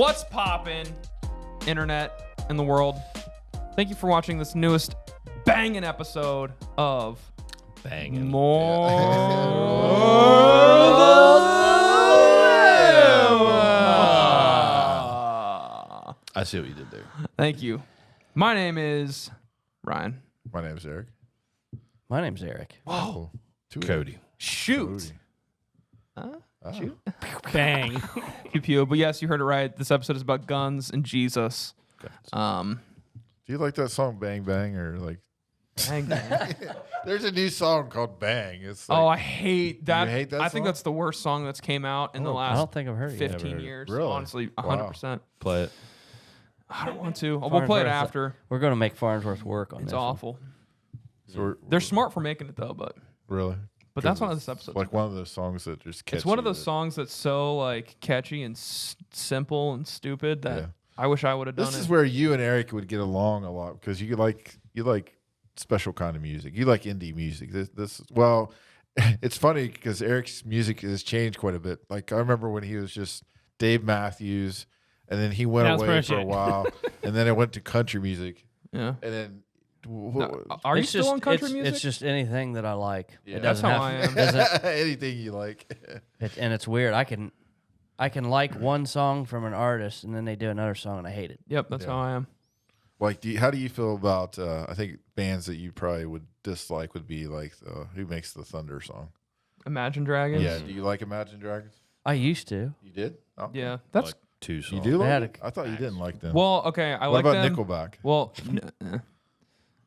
What's poppin', internet in the world? Thank you for watching this newest banging episode of Banging. More. I see what you did there. Thank you. My name is Ryan. My name's Eric. My name's Eric. Oh, Cody. Shoot. Shoot. Bang. Pew pew. But yes, you heard it right. This episode is about guns and Jesus. Do you like that song Bang Bang or like? Bang, bang. There's a new song called Bang. It's like, Oh, I hate that. You hate that I think song? that's the worst song that's came out in the I last don't think I've heard it yet. 15 heard it. years. Really? Honestly, Wow. 100%. Play it. I don't want to. We'll play it Farnsworth. after. We're going to make Farnsworth work on It's this one. awful. so They're smart for making it though, but really. but that's 'Cause one of it's this episode's like one of those songs that just catch it's one of you those that- songs that's so like catchy and simple and stupid that Yeah. I wish I would have done This it. is where you and Eric would get along a lot because you like special kind of music. You like indie music. Well, it's funny because Eric's music has changed quite a bit. Like I remember when he was just Dave Matthews, and then he went Sounds away for a pretty. while, and then it went to country music, Yeah. and then Are you It's still just, on country it's, music? It's just anything that I like. Yeah. It That's doesn't how have, I am. It doesn't, anything you like. and it's weird. I can like one song from an artist, and then they do another song, and I hate it. Yep, that's Yeah. how I am. Like, how do you feel about? I think bands that you probably would dislike would be like who makes the Thunder song. Imagine Dragons. Yeah, do you like Imagine Dragons? I used to. You did? Oh. Yeah. That's Like 2 songs. You do They like had it? I thought you didn't like them. well, okay. I what like about them. Nickelback? Well,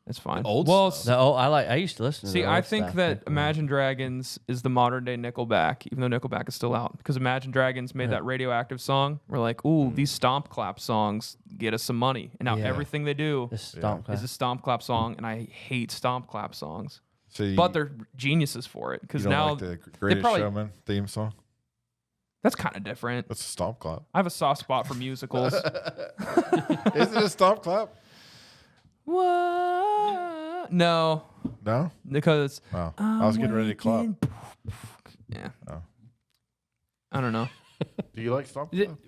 it's fine. Old well, stuff. I used to listen to see, the I old think stuff. that Nickelback. Imagine Dragons is the modern day Nickelback, even though Nickelback is still out. Because Imagine Dragons made Yeah. that radioactive song. We're like, ooh, these stomp clap songs get us some money. And now Yeah. everything they do This stomp is a stomp clap song, and I hate stomp clap songs. So you, But they're geniuses for it. you Because don't now like the Greatest probably- Showman theme song? that's kind of different. That's a stomp clap. I have a soft spot for musicals. Isn't it a stomp clap? What? No, No. because Oh, I was getting ready to clap. Yeah. Oh. I don't know. Do you like stomp Is it- clap?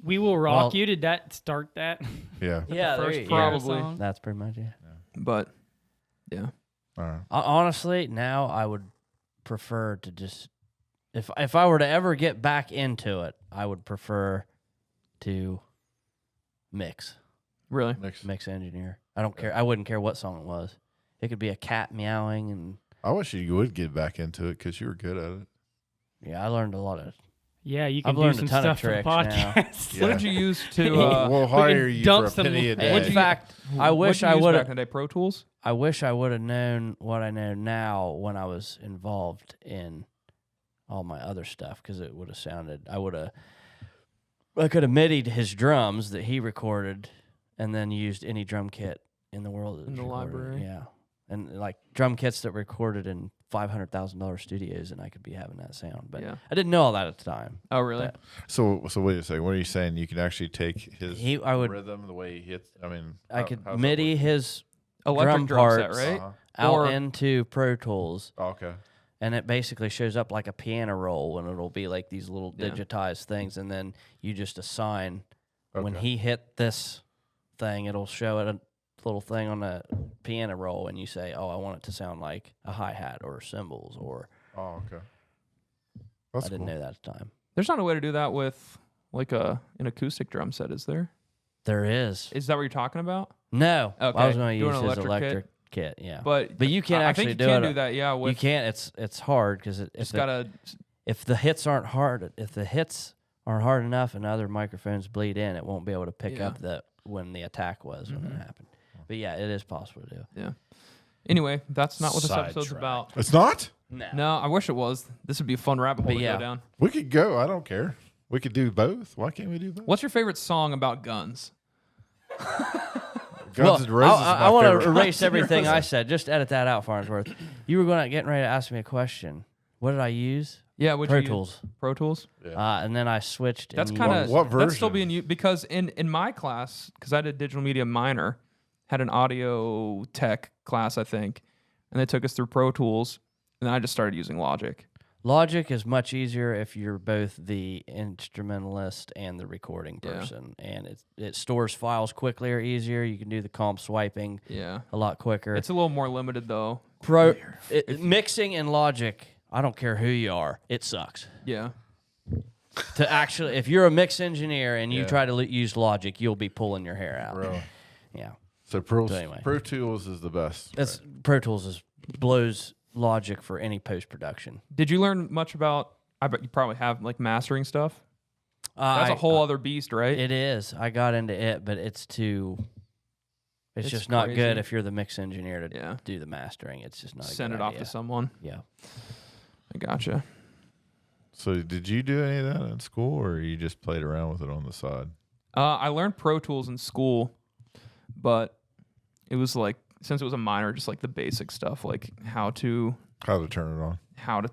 We Will Rock Well- You. Did that start that? Yeah. Yeah, there first you- probably. song? That's pretty much it. But yeah. All right. Honestly, now I would prefer to just if I were to ever get back into it, I would prefer to mix Really? Next. engineer. I don't care. I wouldn't care what song it was. It could be a cat meowing, and I wish you would get back into it because you were good at it. yeah, I learned a lot of. Yeah, you can I've do learned a some ton of stuff for the tricks now. podcast. Yeah. What did you use to? We'll hire you dump for a some- penny a What'd day. In fact, I wish I would would back in have. the day. Pro Tools. I wish I would have known what I know now when I was involved in all my other stuff, because it would have sounded. I could have MIDI'd his drums that he recorded, and then used any drum kit in the world that In was the recorded. library. Yeah, and like drum kits that recorded in $500,000 studios, and I could be having that sound. But Yeah. I didn't know all that at the time. Oh, really? But So wait a second. What are you saying? You can actually take his I would. rhythm, the way he hits. I mean, I how- could how's that MIDI work? his Electric drum drum set, parts right? Uh-huh. out Or- into Pro Tools. Oh, okay. And it basically shows up like a piano roll, and it'll be like these little Yeah. digitized things, and then you just assign when Okay. he hit this thing, it'll show it a little thing on the piano roll, and you say, "Oh, I want it to sound like a hi hat or cymbals," or Oh, okay. That's I didn't cool. know that at the time. There's not a way to do that with like an acoustic drum set, is there? There is Is that what you're talking about? no. Okay. I was going to Doing use an his electric electric kit. Yeah, But you can't I actually think you do can it. do that. Yeah. You With can't. It's hard because it's gotta. if the hits aren't hard, if the hits aren't hard enough and other microphones bleed in, it won't be able to pick Yeah. up when the attack was when it happened. But yeah, it is possible to do. Yeah. Anyway, that's not what this episode's Sidetracked. about. It's not. No, I wish it was. This would be a fun rabbit hole But to yeah. go down. We could go. I don't care. We could do both. Why can't we do both? What's your favorite song about guns? Guns N' Roses. is my I want to favorite. erase everything I said. Just edit that out, Farnsworth. You were getting ready to ask me a question. What did I use? Yeah, would Pro you use? Tools. Pro Tools. And then I switched. That's and kind used- of What That's still version? being used because in my class, because I did digital media minor, had an audio tech class, I think, and they took us through Pro Tools, and then I just started using Logic. Logic is much easier if you're both the instrumentalist and the recording Yeah. person, and it stores files quickly or easier. You can do the comp swiping Yeah. a lot quicker. It's a little more limited though. Mixing and Logic, I don't care who you are, it sucks. Yeah. To actually, if you're a mix engineer and you Yeah. try to use Logic, you'll be pulling your hair out. Really? Yeah, So Pro anyway. Tools is the best. that's Pro Tools blows Logic for any post production. Did you learn much about? I bet you probably have like mastering stuff. That's a whole other beast, right? It is. I got into it, but it's too. It's It's just not crazy. good if you're the mix engineer to Yeah. do the mastering. It's just not. Send a it good off idea. to someone. Yeah. I gotcha. So did you do any of that in school, or you just played around with it on the side? I learned Pro Tools in school, but it was like since it was a minor, just like the basic stuff, like how to How to turn it on?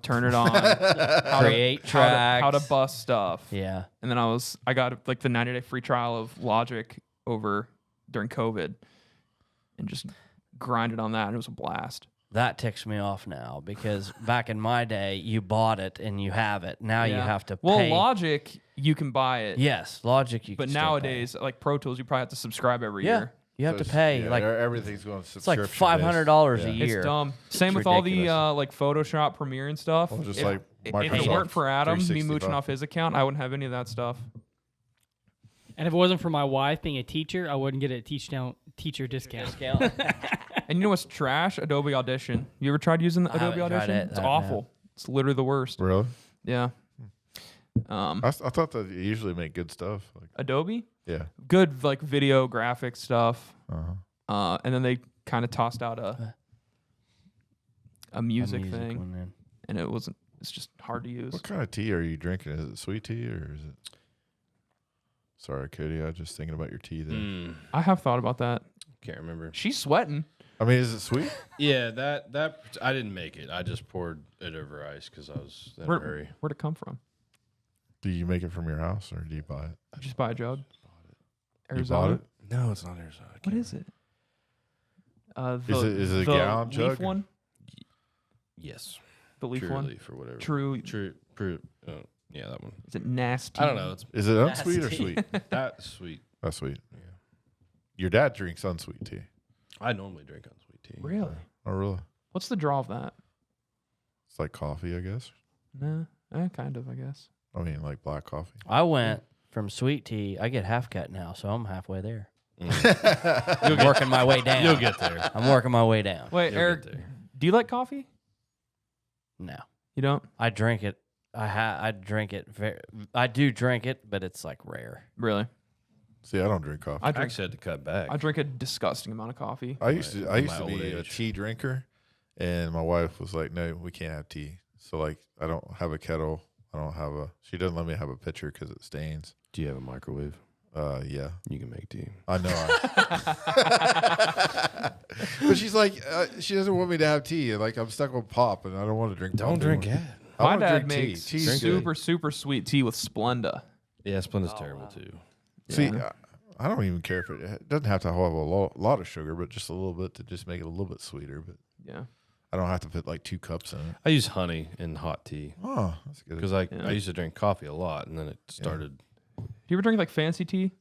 turn it on, how Create how tracks. to bust stuff. Yeah. And then I got like the 90-day free trial of Logic over during COVID, and just grinded on that, and it was a blast. That ticks me off now because back in my day, you bought it and you have it. Now you Yeah. have to Well, pay. Logic you can buy it, Yes, Logic you but can still pay. nowadays like Pro Tools you probably have to subscribe every Yeah. year. You have So to it's- pay yeah, like everything's going. it's like $500 a Yeah. year. It's dumb. Same It's with all the ridiculous. like Photoshop, Premiere, and stuff. Well, just if, like if it Microsoft weren't for Adam, me 365. mooching off his account, I wouldn't have any of that stuff. And if it wasn't for my wife being a teacher, I wouldn't get a teacher discount. And you know what's trash? Adobe Audition. You ever tried using I Adobe haven't tried Audition? it. It's I haven't. awful. It's literally the worst. Really? Yeah. I thought that you usually make good stuff. Like, Adobe, yeah. good like video graphic stuff. Uh-huh. And then they kind of tossed out a music thing, one, man. and it wasn't. It's just hard to use. What kind of tea are you drinking? Is it sweet tea or is it? Sorry, Cody. I was just thinking about your tea there. I have thought about that. Can't remember. She's sweating. I mean, is it sweet? Yeah, that I didn't make it. I just poured it over ice because I was in a hurry. Where'd it come from? Do you make it from your house or do you buy it? Just buy a jug. You Arizona. bought it? No, it's not Arizona. What is it? Is it a the gallon leaf jug? one? Yes. The leaf True one. leaf or whatever. True. True. Yeah, that one. Is it nasty? I don't know. It's Is it unsweet or Nasty. sweet? that sweet. That's sweet. Yeah. Your dad drinks unsweet tea. I normally drink unsweet tea. Really? Oh, really? What's the draw of that? It's like coffee, I guess. Nah, kind of, I guess. I mean, like black coffee. I went from sweet tea. I get half cut now, so I'm halfway there. Mm. I'm working my way down. You'll get there. I'm working my way down. Wait, You'll Eric, get there. do you like coffee? No, You don't? I drink it. I drink it. I do drink it, but it's like rare. Really? See, I don't drink coffee. I I drink. actually had to cut back. I drink a disgusting amount of coffee. I used to my old be a age. tea drinker, and my wife was like, "No, we can't have tea." So like, I don't have a kettle. I don't have a. She doesn't let me have a pitcher because it stains. Do you have a microwave? Yeah, You can make tea. I know. But she's like, she doesn't want me to have tea. And like, I'm stuck with pop, and I don't want to drink. Don't pop drink anymore. it. I My wanna dad drink tea. makes Tea's good. super sweet tea with Splenda. Yeah, Splenda's terrible too. See, Yeah. I don't even care if it doesn't have to have a lot of sugar, but just a little bit to just make it a little bit sweeter. But Yeah. I don't have to put like 2 cups in it. I use honey in hot tea Oh, that's good. because Yeah. I used to drink coffee a lot, and then it started Do you ever drink like fancy tea?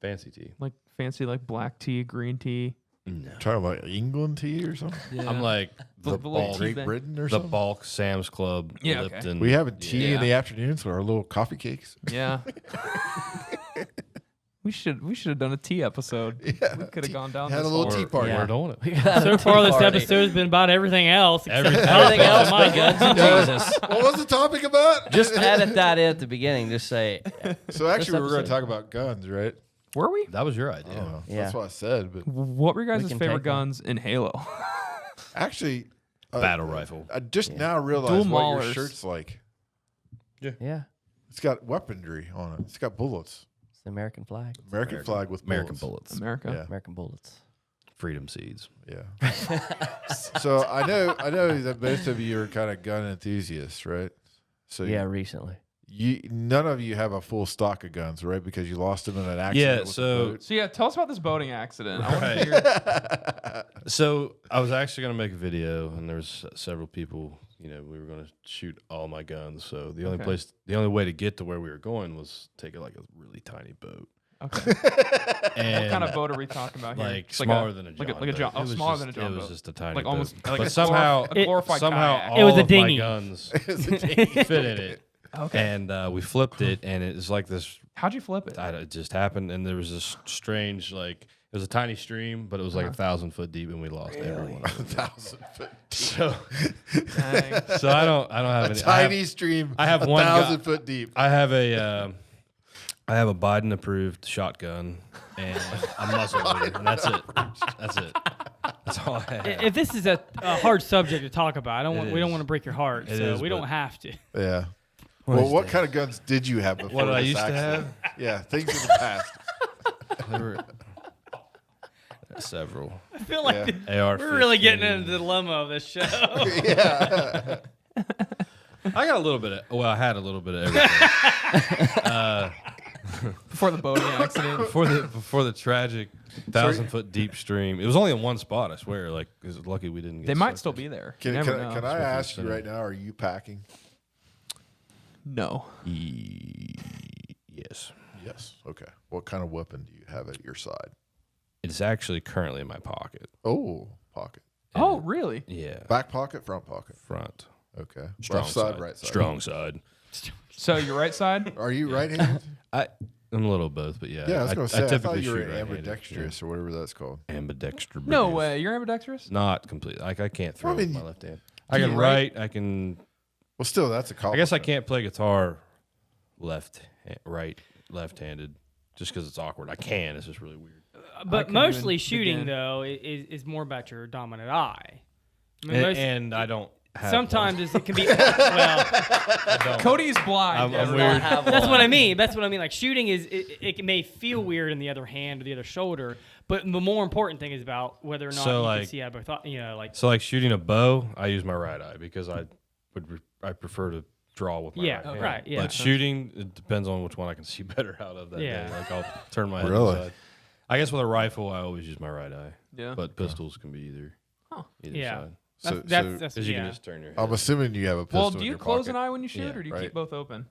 fancy tea. Like fancy like black tea, green tea? No. Talking about England tea or something? Yeah. I'm like The the little bulk, tea Great bag. Britain or the something? bulk Sam's Club, Yeah, okay. Lipton. We have a tea Yeah. in the afternoons with our little coffee cakes. Yeah. we should have done a tea episode. Yeah. We could have gone down Had this a little hole. tea party. Yeah. We're doing it. We got So a far, tea this party. episode's been about everything else. except Everything. Everything else my but guns and Jesus. What was the topic about? Just edit that in at the beginning. Just say, So actually, we were going episode. to talk about guns, right? Were we? That was your I idea. don't know. Yeah. That's what I said. But What were your guys' can favorite take them. guns in Halo? actually, Battle rifle. I just now Dual realized what your maulers. shirt's like. yeah, It's got weaponry on it. It's got bullets. it's the American flag. American flag with American bullets. bullets. America. Yeah. American bullets. Freedom seeds. Yeah. So I know that most of you are kind of gun enthusiasts, right? So Yeah, recently. none of you have a full stock of guns, right? Because you lost them in an accident. Yeah, with a so- boat. So yeah, tell us about this boating accident. I want to Right. hear. So I was actually going to make a video, and there was several people we were going to shoot all my guns. So the only way to get to where we were going was take like a really tiny boat. Okay. And What kind of boat are we talking about here? like It's smaller than a John like a John. boat. Oh, It was smaller just- than a John It was boat. just a tiny Like boat. almost like but a somehow glorified somehow kayak. It was all a of dinghy. my guns fit in it. Okay. And we flipped it, and it was like this. How'd you flip it? It just happened, and there was this strange, like, it was a tiny stream, but it was like 1,000 foot deep, and we lost everyone. 1,000 foot. So, Dang. so I don't have any. Tiny stream. I have one 1,000 foot deep. I have a Biden approved shotgun and a muzzle loader, and that's it. That's it. That's all I have. If this is a hard subject to talk about, we don't is. want to break your heart, It so is, we but- don't have to. Yeah. What Well, is what that? kind of guns did you have before What did I this used to accident? have? Yeah, things in the past. There were several. I feel like Yeah. AR. we're really getting into the dilemma of this show. Yeah. I got a little bit of. Well, I had a little bit of everything. Before the boating accident. Before the tragic 1,000 foot deep stream. It was only in one spot. I swear. Like, it's lucky we didn't get. They might sucked. still be there. Can, You can, never know. can I Especially ask you center. right now, are you packing? No. Yes. Yes. Okay. What kind of weapon do you have at your side? It's actually currently in my pocket. Oh, pocket. Oh, really? Yeah. Back pocket, front pocket. Front. Okay. Strong Left side, right side. Strong side. So your right side? Are you right-handed? I'm a little both, but yeah. Yeah, I was going to say, I thought typically you were shoot right-handed. ambidextrous or whatever that's called. Yeah. Ambidextrous. No way. You're ambidextrous? Not completely. Like, I can't throw Well, I mean, with my left hand. I can can you write. I can. Well, still, that's a I guess I can't play guitar left-handed, just because it's awkward. I can. It's just really weird. But couldn't mostly even shooting begin. though is more about your dominant eye. I mean, And, most- and I don't. Have sometimes it can be well. I don't. Cody's blind. I'm everyone. weird. That's what I mean. That's what I mean. Like shooting it may feel weird in the other hand or the other shoulder, but the more important thing is about whether or not So, you like- can see out of both. Like So, like shooting a bow, I use my right eye because I prefer to draw with my Yeah, right hand. right, yeah. But shooting, it depends on which one I can see better out of that Yeah. day. Like I'll turn my head Really? aside. I guess with a rifle, I always use my right eye. Yeah. But pistols can be either Yeah. side. So, that's Because you yeah. can just turn your head. I'm assuming you have a pistol Well, in do you your close pocket. an eye when you shoot, Yeah, or do you right. keep both open?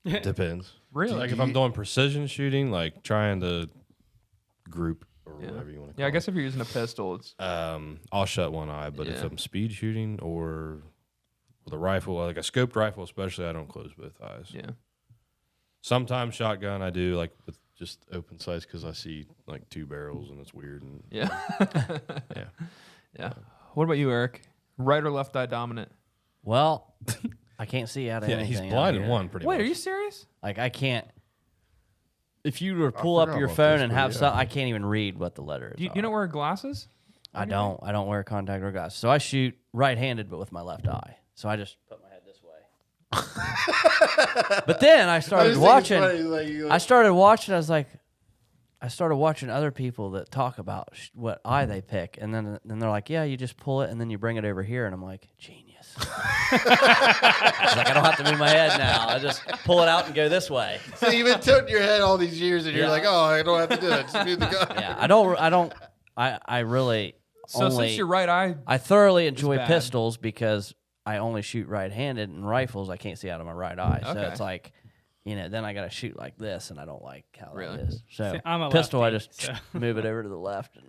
Depends. Really? Like Do if I'm you- doing precision shooting, like trying to group or Yeah. whatever you want to call Yeah, I it. guess if you're using a pistol, it's I'll shut one eye, but if Yeah. I'm speed shooting or with a rifle, like a scoped rifle especially, I don't close both eyes. yeah. Sometimes shotgun I do, like with just open sights because I see like two barrels and it's weird. And Yeah. yeah, Yeah. What about you, Eric? Right or left eye dominant? Well, I can't see out of yeah, anything. he's out blind in here. one pretty Wait, much. are you serious? Like I can't. If you were to pull up forgot your about phone this, and but have yeah. some, I can't even read what the letter is. Do you on don't it. wear glasses? I don't. I don't wear contact or glasses. So I shoot right-handed, but with my left eye. So I just put my head this way. But then I started watching. I started watching. I started watching other people that talk about what eye they pick, and then they're like, "Yeah, you just pull it, and then you bring it over here," and I'm like, "Genius." It's like I don't have to move my head now. I just pull it out and go this way. So you've been tilting your head all these years, and you're Yeah. like, "Oh, I don't have to do it. Just move the gun." Yeah, I don't. I really So only. since your right eye, I thoroughly enjoy bad. pistols because I only shoot right-handed, and rifles I can't see out of my right eye. So Okay. it's like, then I got to shoot like this, and I don't like how Really? that is. So See, I'm a pistol, lefty, I just so. move it over to the left. And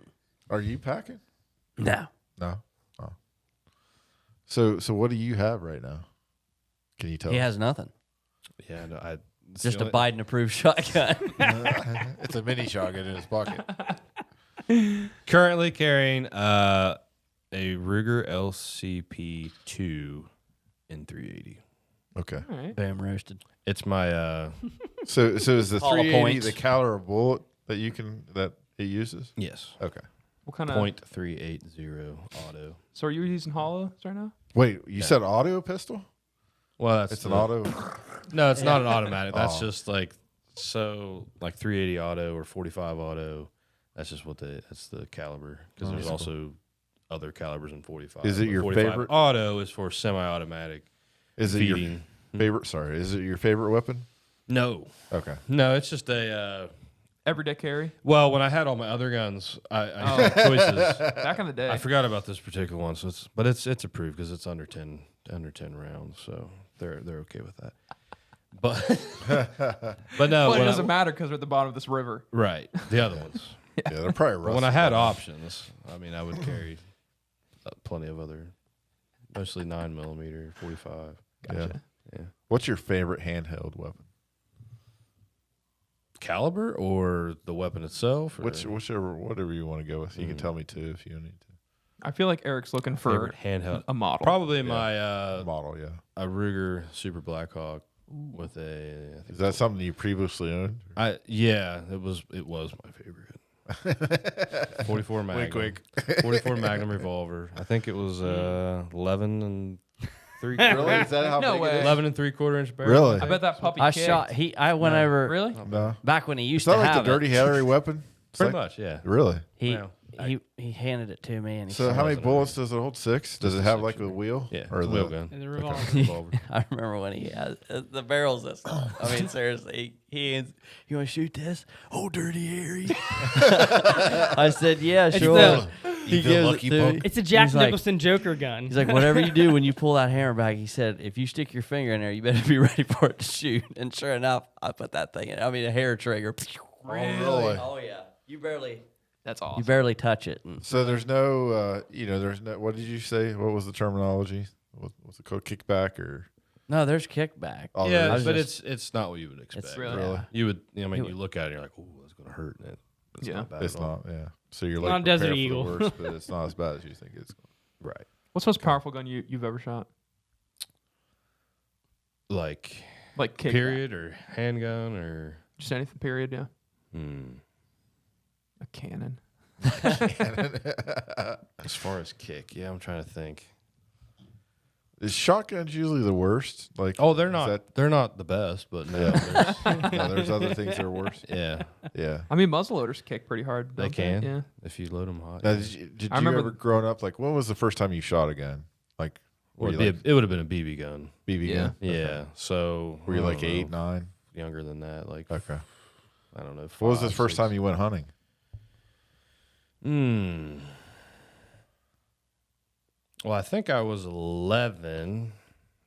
Are you packing? no, No. Oh. So what do you have right now? Can you tell? he us? has nothing. Yeah, no, it's Just the a only- Biden-approved shotgun. It's a mini shotgun in his pocket. Currently carrying a Ruger LCP2 in 380. Okay. all right. Boom, roasted. It's my So is the Hollow 380 points. the caliber of bullet that it uses? yes. Okay. What kind of? .380 auto. So are you using hollows right now? Wait, you said auto pistol? Well, that's It's an the- auto. No, it's not an automatic. That's Oh. just like 380 auto or 45 auto. That's just that's the caliber because there's also other calibers in 45. Is it But your 45 favorite? auto is for semi-automatic Is it your feeding. favorite? Sorry, is it your favorite weapon? No, Okay. no, it's just a Everyday carry. Well, when I had all my other guns, I had choices. Back in the day. I forgot about this particular one, so it's approved because it's under 10 rounds, so they're okay with that. But no, Well, it doesn't matter because we're at the bottom of this river. right. The other ones. Yeah, they're probably But rusty. when I had options, I mean, I would carry plenty of other, mostly 9mm, 45. Gotcha. Yeah. What's your favorite handheld weapon? Caliber or the weapon itself? Or Whatever you want to go with. You can tell me too if you need to. I feel like Eric's looking for favorite handheld? a model. Probably my Model, yeah. a Ruger Super Blackhawk with a. I think Is that something you previously owned? Yeah, it was my favorite. 44 Magnum. 44 Magnum revolver. I think it was 11 and 3 Really? Is that how No big way. it is? 11 and 3/4 inch barrel. Really? I bet that puppy I kicked. shot. I went over Really? No. back when he used It's not to like have the Dirty Harry weapon? It's Pretty like- much, yeah. Really? He Wow. he handed it to me, and he So said, how many wasn't bullets does it hold? 6? Does Just it a have 6 like a shooter. wheel? Yeah, Or it's a the wheel gun. And the Like a revolver. revolver. I remember when he has the barrels this. I mean, seriously, you want to shoot this? Oh, Dirty Harry. I said, yeah, sure. the- He the gives lucky it to me. punk. It's a Jack He's like- Nicholson Joker gun. He's like, whatever you do when you pull that hammer back, he said, if you stick your finger in there, you better be ready for it to shoot. And sure enough, I put that thing in. I mean, a hair trigger. Really? Oh yeah, you barely That's awesome. touch it. And So there's no, there's no, what did you say? What was the terminology? What's it called? Kickback or? no, there's kickback. Oh, Yeah, there is? but it's not what you would expect. It's Really? You would, I mean, you look at it and you're like, ooh, that's going to hurt. And it's Yeah. not bad It's at all. not, yeah. So you're Not like a Desert prepared for Eagle. the worst, but it's not as bad as you think it's. Right. What's the most powerful gun you've ever shot? Like, Like kick. period or handgun or. Just anything. Period. Yeah. Hmm. A cannon. As far as kick, yeah, I'm trying to think. Is shotguns usually the worst? Like, Oh, they're is not. that- They're not the best, but no. Yeah. there's- no, there's other things that are worse. yeah, Yeah. I mean, muzzleloaders kick pretty hard. they don't can. Yeah. If you load them hot. Now, yeah. did I you remember ever growing up? Like, when was the first time you shot a gun? Like, were you like It would have been a BB gun. BB Yeah. gun? Yeah. So Were you I like don't know, 8, 9? younger than that? Like Okay. I don't know. What was the 5, first 6. time you went hunting? Well, I think I was 11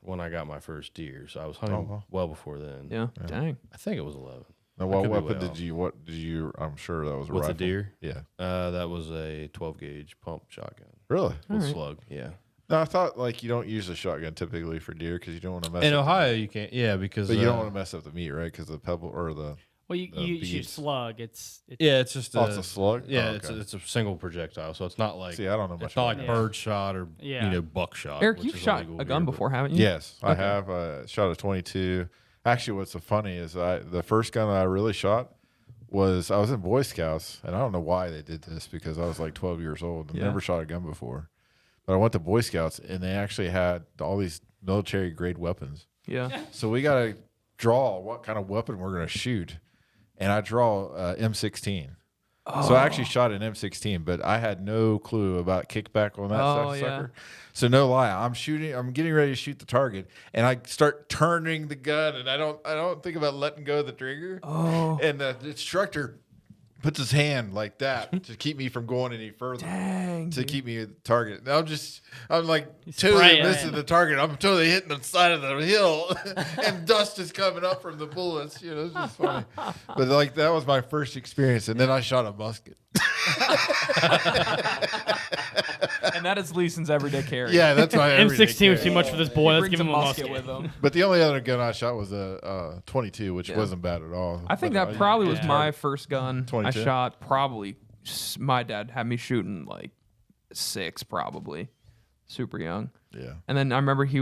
when I got my first deer, so I was hunting wow. well before then. Yeah. Yeah. Dang. I think it was 11 Now, I what could be way weapon off. did you? I'm sure that was a with rifle. a deer. Yeah. That was a 12 gauge pump shotgun Really? with Alright. slug. Yeah. No, I thought like you don't use a shotgun typically for deer because you don't want to mess. In up Ohio, you can't. Yeah, because but you don't want to mess up the meat, right? Because the pebble or the Well, you shoot bees. slug. It's Yeah, it's just it's a slug. Yeah, Oh, it's okay. it's a single projectile, so it's not like See, I don't know much. it's not like about Yeah. bird shot or Yeah. buckshot. Eric, which you've is shot illegal a here, gun but- before, haven't that. you? Yes, I have shot a 22. Actually, what's so funny is the first gun that I really shot was I was in Boy Scouts, and I don't know why they did this because I was like 12 years old and Yeah. never shot a gun before. But I went to Boy Scouts, and they actually had all these military grade weapons. Yeah. So we got to draw what kind of weapon we're going to shoot. And I draw M16. So I actually shot an M16, but I had no clue about kickback on that Oh, sucker. So no lie, I'm getting ready to shoot the target, and I start turning the gun, and I don't think about letting go of the trigger. Oh. And the instructor puts his hand like that to keep me from going any further. Dang. To dude. keep me at the target. And I'm like totally spray it. missing the target. I'm totally hitting the side of the hill, and dust is coming up from the bullets. You know, it's just funny. But like that was my first experience, and then I shot a musket. And that is Leeson's everyday carry. Yeah, that's why M16 was too much for this boy. He Let's brings give him a musket. with him. But the only other gun I shot was a 22, which Yeah. wasn't bad at all. I think But that probably was Yeah. my first gun. 22? I shot probably. My dad had me shooting like 6, probably, super young. Yeah. And then I remember he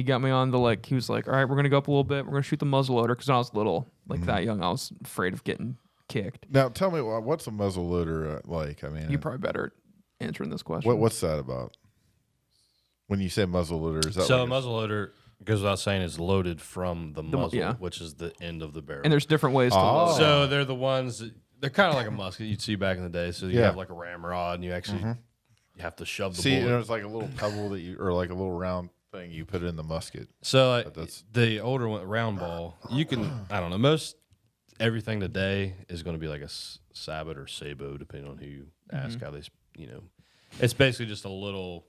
got me on the he was like, all right, we're gonna go up a little bit. We're gonna shoot the muzzleloader because when I was little, like that young, I was afraid of getting kicked. Now tell me what's a muzzle loader like? I mean, You probably better at answering this question. what's that about? When you say muzzle loader, is that So like a muzzle loader, goes without saying, is loaded from the muzzle, yeah. which is the end of the barrel. And there's different ways to Oh. load. So they're the ones that, they're kind of like a musket you'd see back in the day. So you Yeah. have like a ramrod, and you actually you have to shove the See, bullet. there's like a little pebble that or like a little round thing you put in the musket. So But that's- the older one, round ball, you can, I don't know, most everything today is going to be like a sabot or sabo, depending on who you ask. How they, it's basically just a little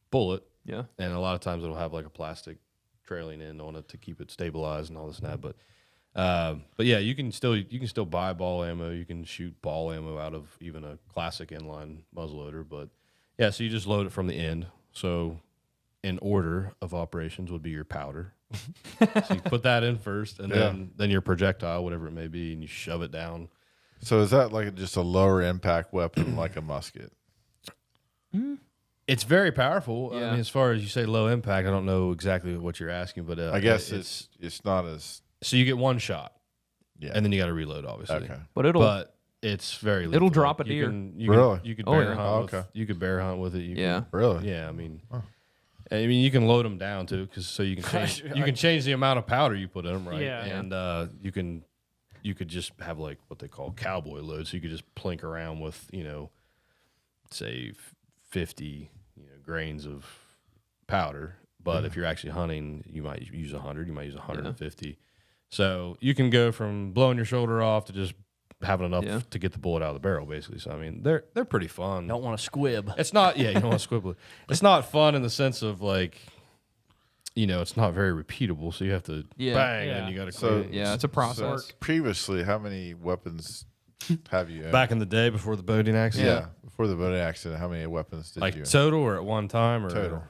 bullet. Yeah. And a lot of times it'll have like a plastic trailing end on it to keep it stabilized and all this and that. But yeah, you can still buy ball ammo. You can shoot ball ammo out of even a classic inline muzzleloader. But yeah, so you just load it from the end. So in order of operations would be your powder. So you put that in first, and then your projectile, whatever it may be, and you shove it down. So is that like just a lower impact weapon, like a musket? It's very powerful. Yeah. I mean, as far as you say low impact, I don't know exactly what you're asking, but I guess it's not as. So you get one shot, Yeah. and then you got to reload, obviously. Okay. But it's very. it'll lethal. drop a You deer. Really? You could Oh, bear yeah. hunt. Oh, with, okay. You could bear hunt with it. You Yeah. Really? Yeah. I mean, Huh. you can load them down too, so you can change. You can change the amount of powder you put in them, right? Yeah. And you could just have like what they call cowboy loads. So you could just plink around with say 50 grains of powder. But if you're actually hunting, you might use 100. You might use 150. So you can go from blowing your shoulder off to just having enough to get the bullet out of the barrel, basically. So I mean, they're pretty fun. Don't want to squib. It's not, you don't want to squibble it. It's not fun in the sense of like, it's not very repeatable. So you have to bang, and you got to So clean. Yeah, it's a process. So previously, how many weapons have you owned? Back in the day before the boating accident, Yeah, before the boating accident, how many weapons did you like own? total or at one time or Total.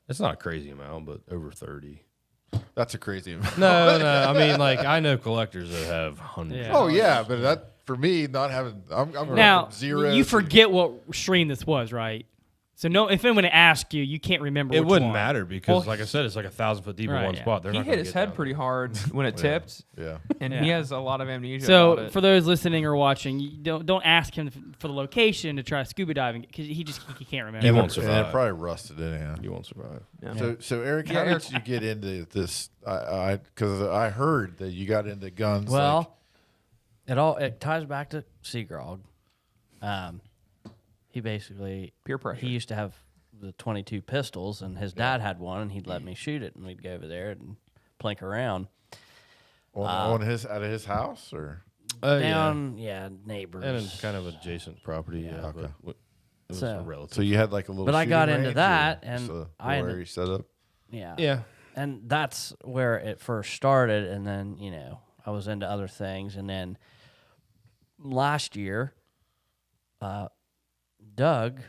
It's not a crazy amount, but over 30. That's a crazy amount. No. I mean, like I know collectors that have hundreds. Yeah. Oh yeah, but that for me, not having I'm going Now, from zero. you to- forget what stream this was, right? So no, if anyone asked you can't remember. It which wouldn't one. matter because, like I said, it's like 1,000 foot deep in Right, one yeah. spot. They're He not hit gonna his get head down pretty there. hard when it tipped, Yeah. and Yeah. he has a lot of amnesia So about it. for those listening or watching, you don't ask him for the location to try scuba diving because he can't remember. He And won't it survive. probably rusted anyhow. You won't survive. Yeah. So Eric, Yeah, how Eric- did you get into this? Because I heard that you got into guns. Well, it ties back to Seagrog. He basically Peer pressure. He used to have the 22 pistols, and his dad had one, and he'd let me shoot it, and we'd go over there and plink around. on his out of his house or Down, neighbors. And in kind of adjacent property. Yeah. Okay. But it was So- a relative. so you had like a little. But I got shooting into range that, or and just a I where ended- you set up. Yeah. And that's where it first started. And then, I was into other things. And then last year, Doug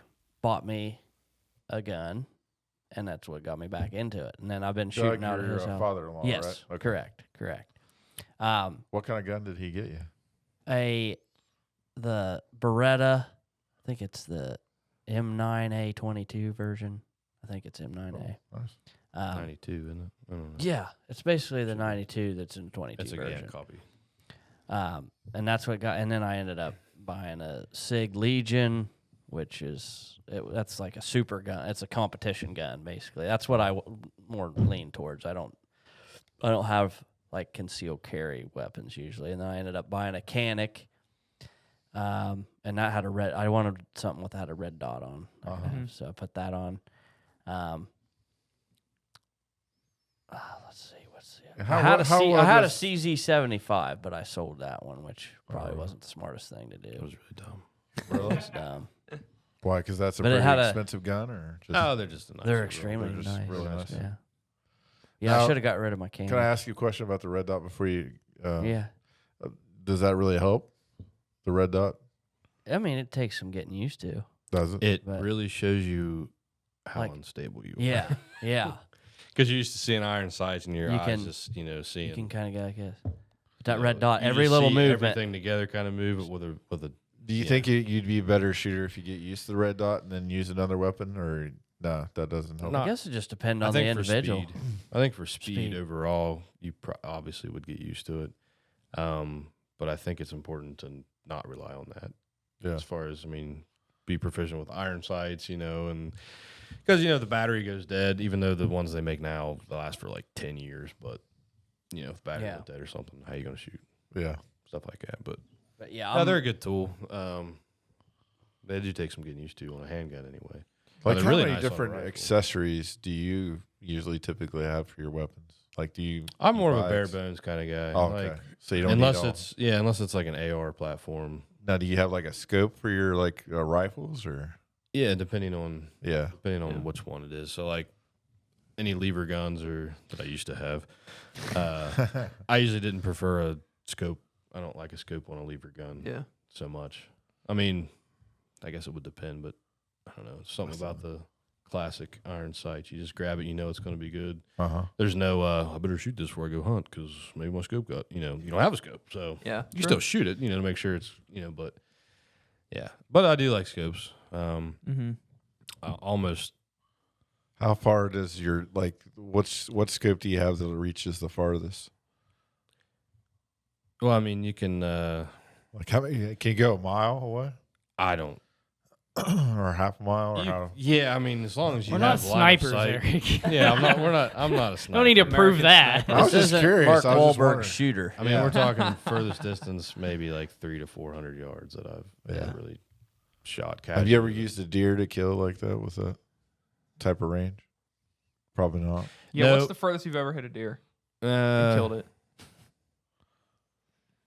bought me a gun, and that's what got me back into it. And then I've been shooting Doug, out of your his house. father-in-law, Yes, right? Okay. correct. What kind of gun did he get you? The Beretta, I think it's the M9A22 version. I think it's M9A. Nice. 92, isn't it? I don't know. Yeah, it's basically the 92 that's in the 22 It's a version. copy. And that's what and then I ended up buying a Sig Legion, which that's like a super gun. It's a competition gun, basically. That's what I more lean towards. I don't have like concealed carry weapons usually. And then I ended up buying a Canic, and that had I wanted something with that a red dot on. So I put that on. Let's see. What's the? How- I had how I had a was- CZ75, but I sold that one, which probably wasn't the smartest thing to It do. was really dumb. Really? It's dumb. Why? Because that's a But it pretty had a- expensive gun, or just? Oh, they're just a nice They're little- extremely they're just nice. really nice. Yeah. Yeah, I Now- should have got rid of my can. Can I ask you a question about the red dot before you? Yeah. Does that really help? The red dot I mean, it takes some getting used to. does it? It But- really shows you how Like- unstable you are. Yeah. Yeah. Because you're used to seeing iron sights and your You eyes can- just, seeing. You can kind of go like this. That you red know, dot, you every just little see movement. Everything together kind of move it with a. Do you think you'd be a better shooter if you get used to the red dot and then use another weapon, or no? That doesn't help. No. I guess it just depends I on the think for individual. speed. I think for speed, Speed. overall, you obviously would get used to it. But I think it's important to not rely on that. Yeah. As far as be proficient with iron sights, and because the battery goes dead. Even though the ones they make now they last for like 10 years, but if the battery went dead or something, how you gonna shoot? Yeah. Stuff like that. But But yeah, no, they're a good tool. They do take some getting used to on a handgun anyway. Like they're how really many nice on a different rifle. accessories do you usually typically have for your weapons? Like, do you? I'm more of a buy bare ex- bones kind of guy. Oh, okay. Like, So you don't unless need it's unless it's like an AR platform. now. Do you have like a scope for your like rifles or? Yeah, depending on Yeah. which one it is. So like any lever guns or that I used to have, I usually didn't prefer a scope. I don't like a scope on a lever gun Yeah. so much. I mean, I guess it would depend, but I don't know. Something about the classic iron sights. You just grab it, you know it's going to be good. There's no, I better shoot this before I go hunt because maybe my scope got, you don't have a scope. So Yeah. you still shoot it, to make sure it's, but yeah. But I do like scopes. Almost. How far does your like what scope do you have that reaches the farthest? Well, I mean, you can. Like how many can you go a mile away I don't. or half a mile or how? Yeah, I mean, as long as you We're not have line of snipers, sight. Eric. Yeah, I'm not. We're not. I'm not a sniper. Don't need to prove that. I was This just isn't curious. Mark I was just Wahlberg wondering. shooter. I mean, Yeah. we're talking furthest distance, maybe like 300 to 400 yards that I've Yeah. really shot. Have you ever used a deer to kill like that with that type of range? Probably not. Yeah. No. What's the furthest you've ever hit a deer and killed it?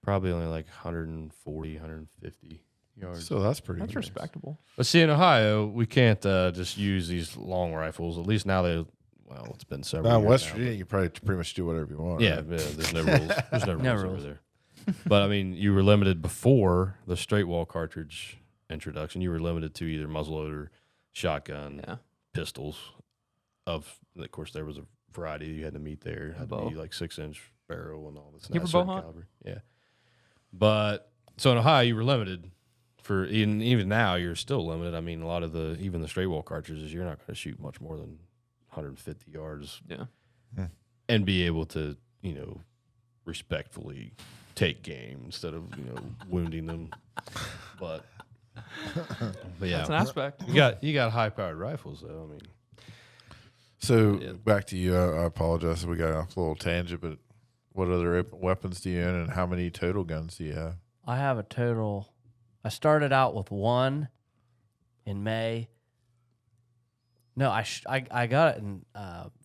Probably only like 140, 150 yards. So that's pretty. That's good. respectable. But see, in Ohio, we can't just use these long rifles. At least now it's been several Now, years in West now, Virginia, you probably pretty much do whatever you want. Yeah, right? there's no rules. There's no rules, No over rules. there. But I mean, you were limited before the straight wall cartridge introduction. You were limited to either muzzleloader, shotgun, Yeah. pistols. Of course, there was a variety you had to meet there. It had to Bow. be like 6-inch barrel and all this. You ever bow hunt? Caliber. Yeah. But so in Ohio, you were limited. For even now, you're still limited. I mean, a lot of even the straight wall cartridges, you're not going to shoot much more than 150 yards. Yeah. And be able to, respectfully take game instead of, wounding them. But yeah, That's an aspect. you got high powered rifles though. I mean, So Yeah. back to you. I apologize if we got off a little tangent, but what other weapons do you own, and how many total guns do you have? I have a total. I started out with one in May. No, I got it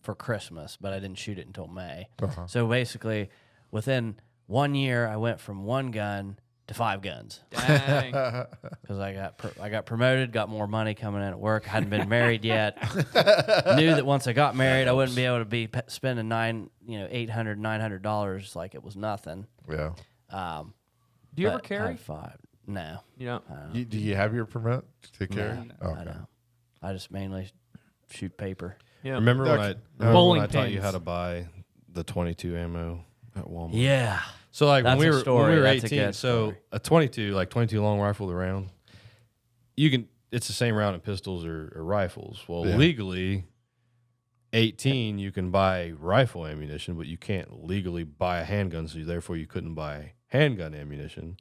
for Christmas, but I didn't shoot it until May. So basically, within 1 year, I went from one gun to 5 guns Dang. because I got promoted, got more money coming in at work. I hadn't been married yet. Knew that once I got married, I wouldn't be able to be spending $900 like it was nothing. Yeah. Do you ever But I carry? have 5. No, You know. I don't. Do you have your permit to carry? No, Okay. I don't. I just mainly shoot paper. Yeah. remember when I Bowling taught you pins. how to buy the 22 ammo at Walmart? Yeah. So like That's when a we story. were That's a 18, good so story. a 22 long rifle round, it's the same round in pistols or rifles. Well, Yeah. legally, 18 you can buy rifle ammunition, but you can't legally buy a handgun. So therefore, you couldn't buy handgun ammunition.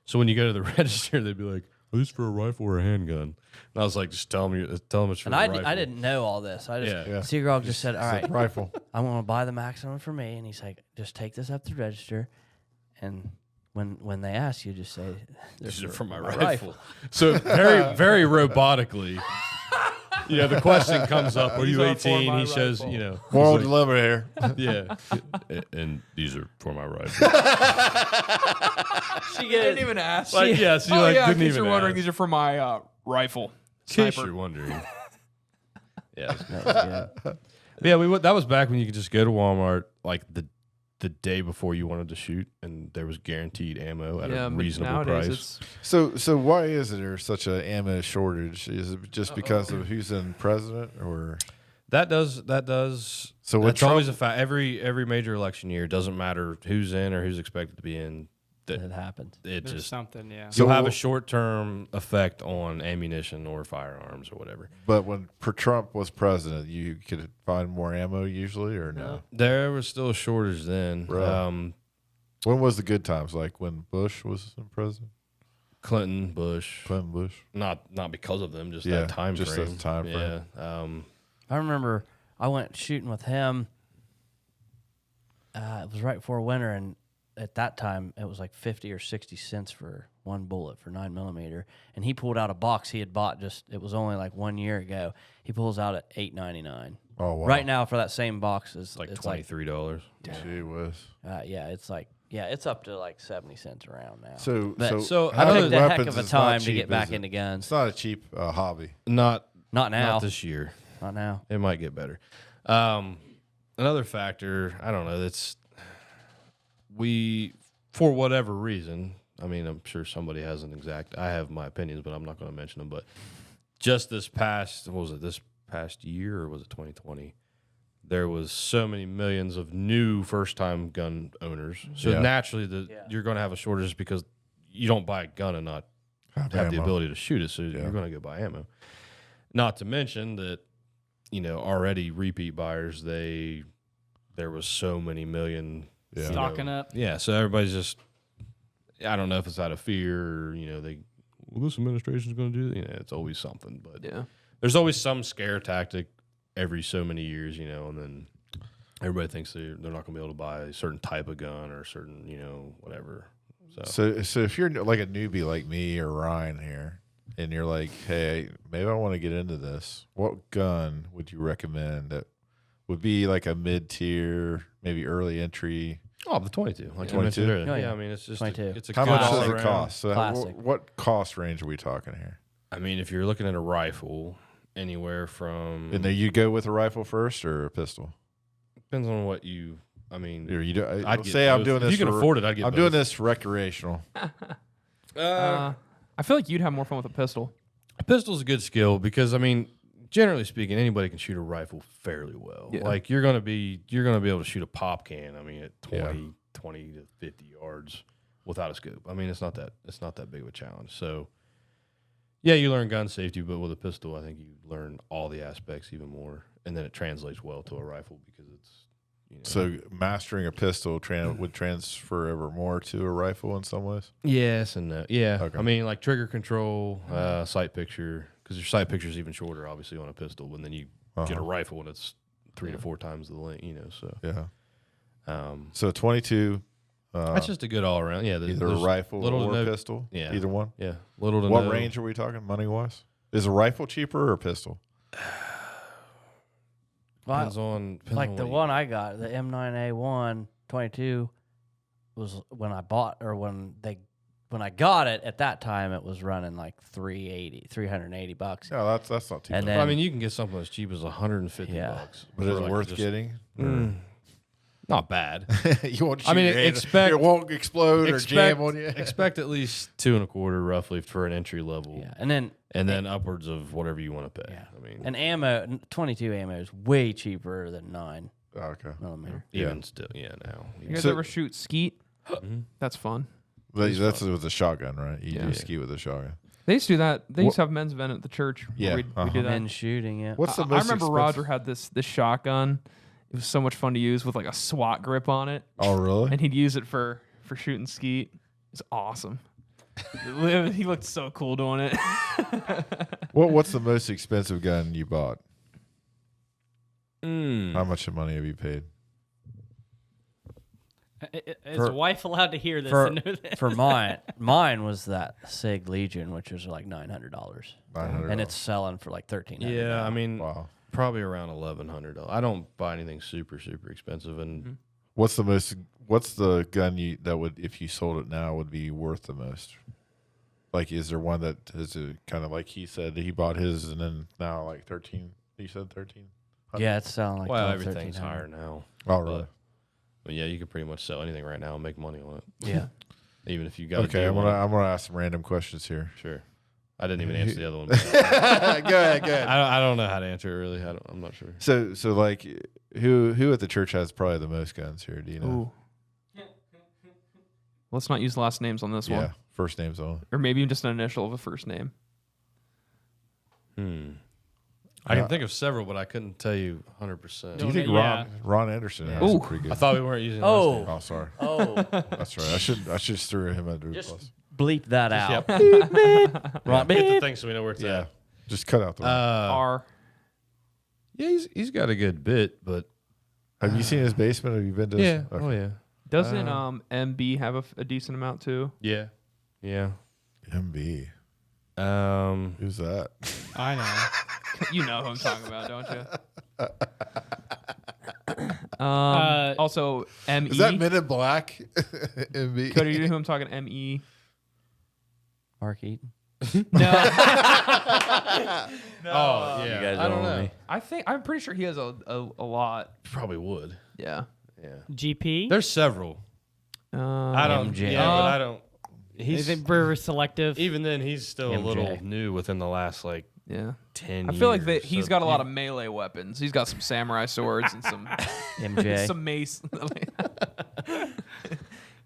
So when you go to the register, they'd be like, "Is this for a rifle or a handgun?" And I was like, "Just tell them it's for And a I rifle." didn't know all this. I just Yeah. Seagrog just said, "All right, Rifle. I'm going to buy the maximum for me," and he's like, "Just take this up to the register, and when they ask you, just say These they're are for my my rifle. So very, very robotically, the question comes up, "Are you These are for 18?" my He shows, rifle. Moral he's like, dilemma here. yeah, and these are for my rifle. She You didn't gets even ask. Like, yeah, so you oh like yeah, in didn't case even you're wondering, ask. these are for my rifle. In case Sniper. you're wondering. Yeah, that was good. yeah. That was back when you could just go to Walmart like the day before you wanted to shoot, and there was guaranteed ammo at Yeah, a but reasonable nowadays price. it's So why is there such an ammo shortage? Is it just because of who's in president, or That does. So when That's always Trump- a fact. Every major election year, doesn't matter who's in or who's expected to be in. It happens. It There's just something, yeah. So you'll have a we'll- short-term effect on ammunition or firearms or whatever. but when Trump was president, you could find more ammo usually, or no? There was still a shortage then. Really? When was the good times? Like when Bush was president? Clinton, Bush, Clinton, Bush. not because of them, just Yeah, that time just frame. that time frame. Yeah. I remember I went shooting with him. It was right before winter, and at that time it was like 50 or 60 cents for one bullet for 9mm. And he pulled out a box he had bought it was only like 1 year ago. He pulls out at $8.99. Oh wow. Right now for that same box is It's like it's $23. Gee whiz. yeah, it's like it's up to like 70 cents around now. So But So I having picked a heck weapons of a is not time to cheap, get back is it? into guns. It's not a cheap hobby. Not Not now. not this year. Not now. It might get better. Another factor, I don't know, we, for whatever reason, I mean, I'm sure somebody has an exact, I have my opinions, but I'm not going to mention them. But just this past year, or was it 2020? There was so many millions of new first-time gun owners. So Yeah. naturally, you're going to have a shortage because you don't buy a gun and not have the Ammo. ability to shoot it. So you're going to go buy ammo. Not to mention that, already repeat buyers, there was so many million. Yeah. Stocking up. Yeah, so everybody's just, I don't know if it's out of fear or, this administration's going to do it's always something. But Yeah. there's always some scare tactic every so many years, and then everybody thinks they're not going to be able to buy a certain type of gun or a certain, whatever. So if you're like a newbie like me or Ryan here, and you're like, hey, maybe I want to get into this, what gun would you recommend that would be like a mid-tier, maybe early entry? Oh, the 22, like 22? you mentioned earlier. Oh, yeah. yeah. I mean, it's just 22. it's a How good much all does it around. cost? So Classic. what cost range are we talking here? I mean, if you're looking at a rifle, anywhere from And then you go with a rifle first or a pistol? depends on what you. I mean, Or you do, I'd get say I'm both. doing If this. you can for- afford it, I'd get I'm both. doing this recreational. I feel like you'd have more fun with a pistol. A pistol's a good skill because I mean, generally speaking, anybody can shoot a rifle fairly well. Yeah. Like you're gonna be able to shoot a pop can. I mean, at 20, Yeah. 20 to 50 yards without a scope. I mean, it's not that big of a challenge. So, yeah, you learn gun safety, but with a pistol, I think you learn all the aspects even more, and then it translates well to a rifle because it's So mastering a pistol would transfer ever more to a rifle in some ways? yes and no. Yeah, Okay. I mean, like trigger control, sight picture, because your sight picture is even shorter, obviously, on a pistol. But then you get a rifle and it's 3 to 4 times the length. So Yeah. So 22. that's just a good all around. Yeah, Either a rifle little or to a no- pistol. Yeah. Either one. Yeah, little to What no. range are we talking money wise? Is a rifle cheaper or a pistol? Depends on Like what the you- one I got, the M9A1 22, was when I bought or when I got it at that time, it was running like $380. Yeah, that's not too And bad. then I mean, you can get something as cheap as $150. Yeah. But for is it like worth just- getting? Not bad. You won't shoot I mean, your hand, expect- it won't explode or jam on you. expect at least 2.25 roughly for an entry level, Yeah, and then upwards of whatever you want to pay. Yeah. I mean, and ammo, 22 ammo is way cheaper than 9 Oh, okay. millimeter. even still, now. You guys So- ever shoot skeet? Mhm. That's fun. That's with a shotgun, right? You Yeah. do ski with a shotgun. They used to do that. They used to have men's event at the church. where Yeah, we do that. Men shooting, yeah. What's the I most remember expensive? Roger had this shotgun. It was so much fun to use with like a SWAT grip on it, Oh, really? and he'd use it for shooting skeet. It's awesome. He looked so cool doing it. What's the most expensive gun you bought? Mm. How much money have you paid? Is For- the wife allowed to hear this For, and know that? for mine was that Sig Legion, which was like $900, $900. and it's selling for like $1,300. Yeah, I mean, Wow. probably around $1,100. I don't buy anything super expensive, and What's the gun that would, if you sold it now, would be worth the most? Like, is there one that is kind of like he said he bought his and then now like 13? You said 13? yeah, it's selling like well, 12, everything's 1,300. higher now. Oh, really? But yeah, you can pretty much sell anything right now and make money on it, Yeah. even if you got Okay, a I'm deal gonna on it. I'm gonna ask some random questions here. Sure. I didn't even answer the other one. Go ahead, go ahead. I don't know how to answer it really. I'm not sure. So like, who at the church has probably the most guns here? Do you know? Ooh. Let's not use last names on this Yeah, one, first names only. or maybe just an initial of a first name. I can think of several, but I couldn't tell you 100%. Do you think Yeah. Ron Anderson has Ooh. a pretty good? I thought we weren't using. Oh. last names. Oh, sorry. Oh, That's right. I should just threw him under the Just- bus. bleep that out. Yep. Right, Get the beep. thing so we know where it's Yeah, at. just cut out the. R. Yeah, he's got a good bit, but Have you seen his basement? Have you been to? His, yeah, okay. oh yeah, Doesn't MB have a decent amount too? yeah. MB. Who's that? I know. You know who I'm talking about, don't you? Also, M.E. Is that Men in Black? MB? Cody, you know who I'm talking? M.E. Mark Eaton. No. Oh, yeah. You guys I don't know know. me. I'm pretty sure he has a lot. Probably would. Yeah. Yeah. GP. There's several. I don't. MJ. Yeah, but I don't. Is He's it very selective? even then. He's still a MJ. little new within the last Yeah. 10 I feel like years, he's so got a lot he- of melee weapons. He's got some samurai swords and some MJ. some mace.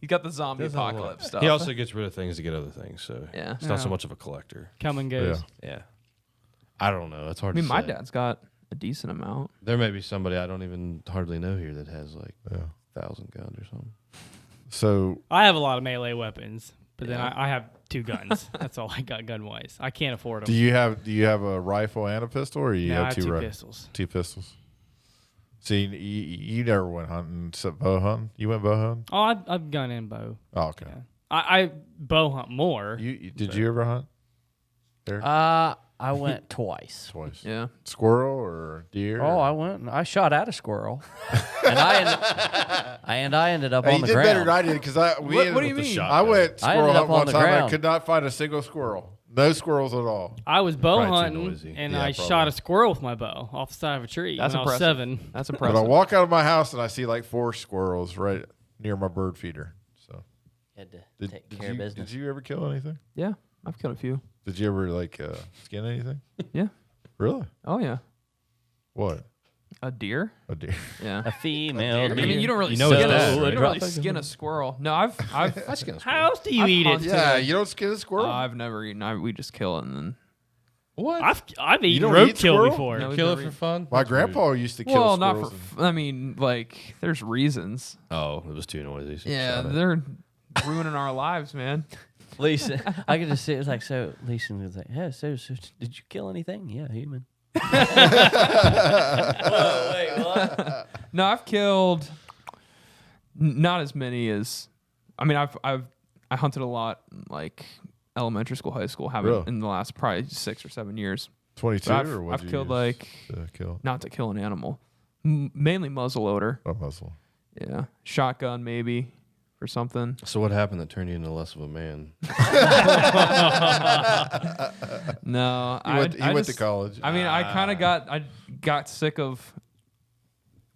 He got the zombie Does have a lot. apocalypse stuff. He also gets rid of things to get other things, so Yeah. it's not so Yeah. much of a collector. Come and goes. Yeah. I don't know. It's I hard mean, to my say. dad's got a decent amount. There may be somebody I don't even hardly know here that has like Yeah. 1,000 guns or something. So I have a lot of melee weapons, but then Yeah. I have 2 guns. That's all I got gun wise. I can't afford them. do you have a rifle and a pistol, or you No, I have have 2 2 rifles? pistols. 2 pistols. See, you never went hunting, except bow hunting. You went bow hunting? Oh, I've gun and bow. Oh, okay. Yeah. I bow hunt more. Did you ever hunt? Eric? I went twice. Twice. Yeah. Squirrel or deer? Oh, I went. I shot at a squirrel, and I ended up Hey, on you the did ground. better than I did because I. What do you mean? I went I squirrel ended up hunting one on the time. I ground. could not find a single squirrel. No squirrels at all. I was bow Probably too hunting, noisy. and Yeah, I probably. shot a squirrel with my bow off the side of a tree That's when I was impressive. 7. That's But I impressive. walk out of my house and I see like 4 squirrels right near my bird feeder. So Had to did, take did care you, of business. Did you ever kill anything? Yeah. I've killed a few. Did you ever like skin anything? Yeah. Really? Oh yeah. What? A deer? A deer. Yeah. A female. I mean, you don't really You know skin his dad, a, you right? don't really skin a squirrel. No, I've How else do you I've eat hunted- it? Yeah, you don't skin a squirrel. I've never eaten. We just kill it and then. What? I've eaten don't eat roadkill squirrel? before. No. Kill it never for fun? my That's weird. grandpa used to kill Well, not for. squirrels. I mean, like, there's reasons. Oh, it was too noisy. So Yeah, shot it. they're ruining our lives, man. Lisa, I could just see it was like so. Lisa was like, "Yeah, so did you kill anything? Yeah, human." Wait, what? No, I've killed not as many as. I mean, I hunted a lot in, like elementary school, high school. Haven't Really? in the last probably 6 or 7 years. 22 But or what? I've killed like kill not to kill an animal, mainly muzzleloader. a muzzle. Yeah, shotgun maybe or something. So what happened that turned you into less of a man? No, He went to just- college. I mean, I got sick of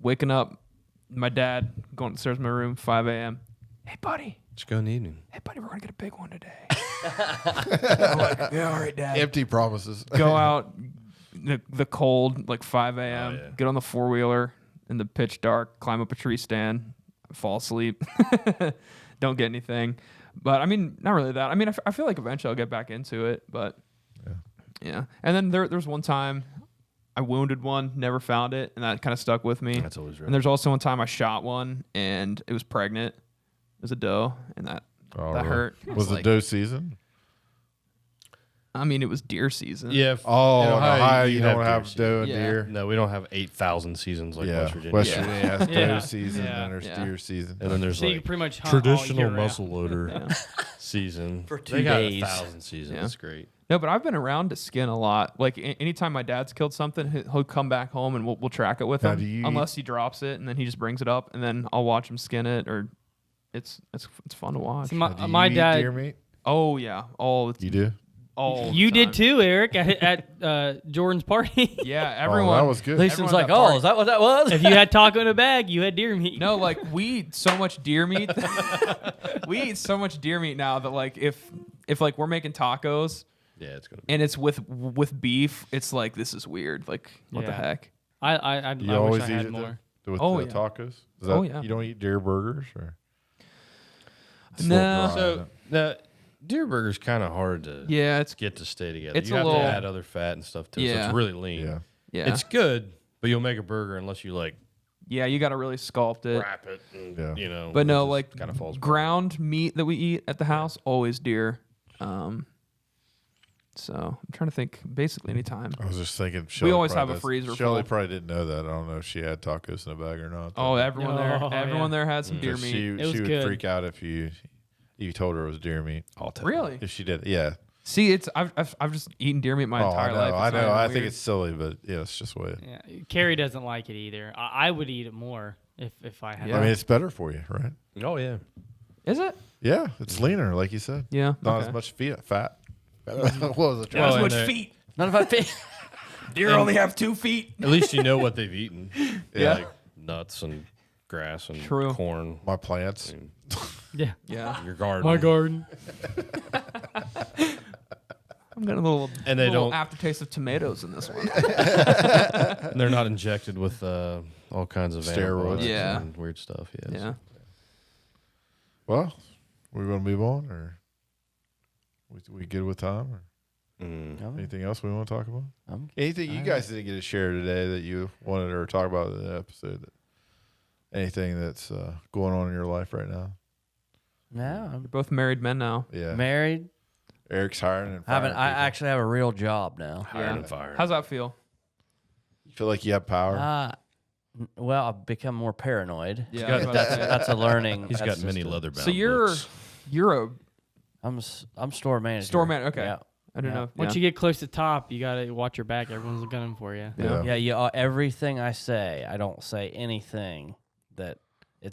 waking up, my dad going upstairs in my room, 5 a.m. Hey, buddy. Just go in the evening. Hey, buddy, we're going to get a big one today. I'm like, yeah, all right, Dad. Empty promises. Go out, the cold, like 5 a.m., Oh, yeah. get on the four-wheeler in the pitch dark, climb up a tree stand, fall asleep. Don't get anything. But, I mean, not really that. I mean, I feel like eventually I'll get back into it, but yeah. And then there was one time I wounded one, never found it, and that kind of stuck with me. That's always right. And there's also one time I shot one, and it was pregnant. It was a doe, and that Really? hurt. Was it like, doe season? I mean, it was deer season. Yeah. if- Oh, in in Ohio, you don't deer have season. doe and Yeah. deer. No, we don't have 8,000 seasons like Yeah, West Virginia. West Yeah. Virginia has Yeah. doe season, Yeah. and there's Yeah. deer season. And then there's So you like can pretty much hunt all traditional year round. muzzle loader Yeah. season For They 2 got days. 1,000 seasons. Yeah. That's great. No, but I've been around to skin a lot. Like anytime my dad's killed something, he'll come back home and we'll track it with Now, him. do you- Unless he drops it, and then he just brings it up, and then I'll watch him skin it. Or it's fun to watch. So Now, do you my eat dad. deer meat? Oh yeah, You do? all You the did time. too, Eric, at Jordan's party. Yeah, everyone. Oh, that was good. Lisa's Everyone like, at that party- "Oh, is that what that was?" If you had taco in a bag, you had deer meat. No, like we eat so much deer meat. We eat so much deer meat now that like if like we're making tacos Yeah, it's going to be. and it's with beef, it's like this is weird. Like what the Yeah. heck? I You wish always I eat had it more. with Oh, the yeah. tacos? Is Oh, yeah. You don't eat deer burgers? Or? It's No. dry, isn't So it? the deer burger's kind of hard to Yeah, it's get to stay together. It's you a have little- to add other fat and stuff to it. So Yeah. it's really lean. Yeah. yeah. It's good, but you'll make a burger unless you like Yeah, you got to really sculpt it. wrap it. And, Yeah. You know. But no, it like just kind of falls apart. ground meat that we eat at the house, always deer. So I'm trying to think. Basically, anytime. I was just thinking. Shelly always probably have a freezer Shelly full. probably didn't know that. I don't know if she had tacos in a bag or not. Oh, everyone there, Oh, everyone yeah. there had some deer Because meat. It was she would good. freak out if you told her it was deer meat. I'll tell Really? If she did, yeah. See, I've just eaten deer meat my entire life. I It's not know. even I think weird. it's silly, but yeah, it's just way. Yeah, Carrie doesn't like it either. I would eat it more if I had. Yeah. I mean, it's better for you, right? Oh yeah. Is it? Yeah, it's leaner, like you said. Yeah. Not okay. as much fat. What was it? Well, and feet. None of my feet. Deer only have 2 feet. At least you know what they've eaten. Yeah. Like nuts and grass and True. corn. My plants. And Yeah. Yeah. your garden. My garden. I'm getting a little, And they little don't- aftertaste of tomatoes in this one. And they're not injected with all kinds of Steroids. antibiotics Yeah. and weird stuff. Yes. Yeah. Well, we want to move on, or we good with time, or anything else we want to talk about? Anything you guys didn't get to share today that you wanted to talk about in the episode? Anything that's going on in your life right now? No, I'm You're both married men now. Yeah. married. Eric's hiring and I firing I people. actually have a real job now. Hiring and firing. How's that feel? You feel like you have power? Well, I've become more paranoid. Yeah. I was about to say. That's a learning. He's got that's many just a- leather bound So you're a I'm store manager. store man. Okay. Yeah. I don't Yeah. know. Once yeah. you get close to top, you gotta watch your back. Everyone's gunning for you. Yeah. Yeah, everything I say, I don't say anything that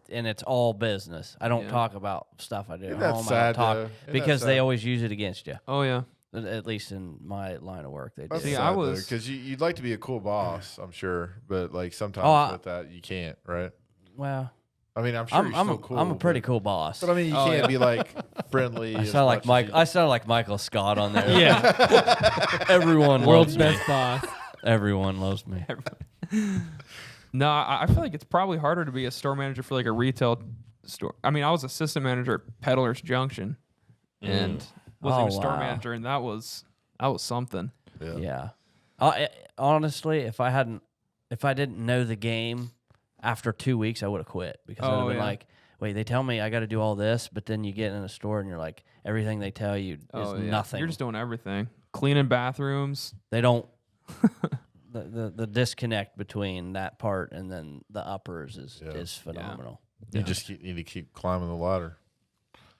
and it's all business. I don't Yeah. talk about stuff I do Isn't at that home. I sad, don't talk though? Isn't because that they sad? always use it against you. Oh yeah. At least in my line of work, they do. That's See, sad, I was- because you'd like to be a cool boss, I'm sure, but like sometimes with that you can't, right? Well, I mean, I'm sure you're still cool. I'm a pretty but, cool boss. But I mean, you Oh, can't yeah. be like friendly. I as sound like much Mike. as I sound like Michael Scott on there. Yeah. Everyone World's loves me. best boss. Everyone loves me. No, I feel like it's probably harder to be a store manager for like a retail store. I mean, I was assistant manager at Peddler's Junction, and was Oh, a store wow. manager, and that was something. Yeah. Yeah. Honestly, if I didn't know the game after 2 weeks, I would have quit because I would have Oh, been yeah. like, wait, they tell me I got to do all this, but then you get in a store and you're like, everything they tell you is Oh, yeah. nothing. You're just doing everything, cleaning bathrooms. They don't. the disconnect between that part and then the uppers is phenomenal. You just need to keep climbing the ladder.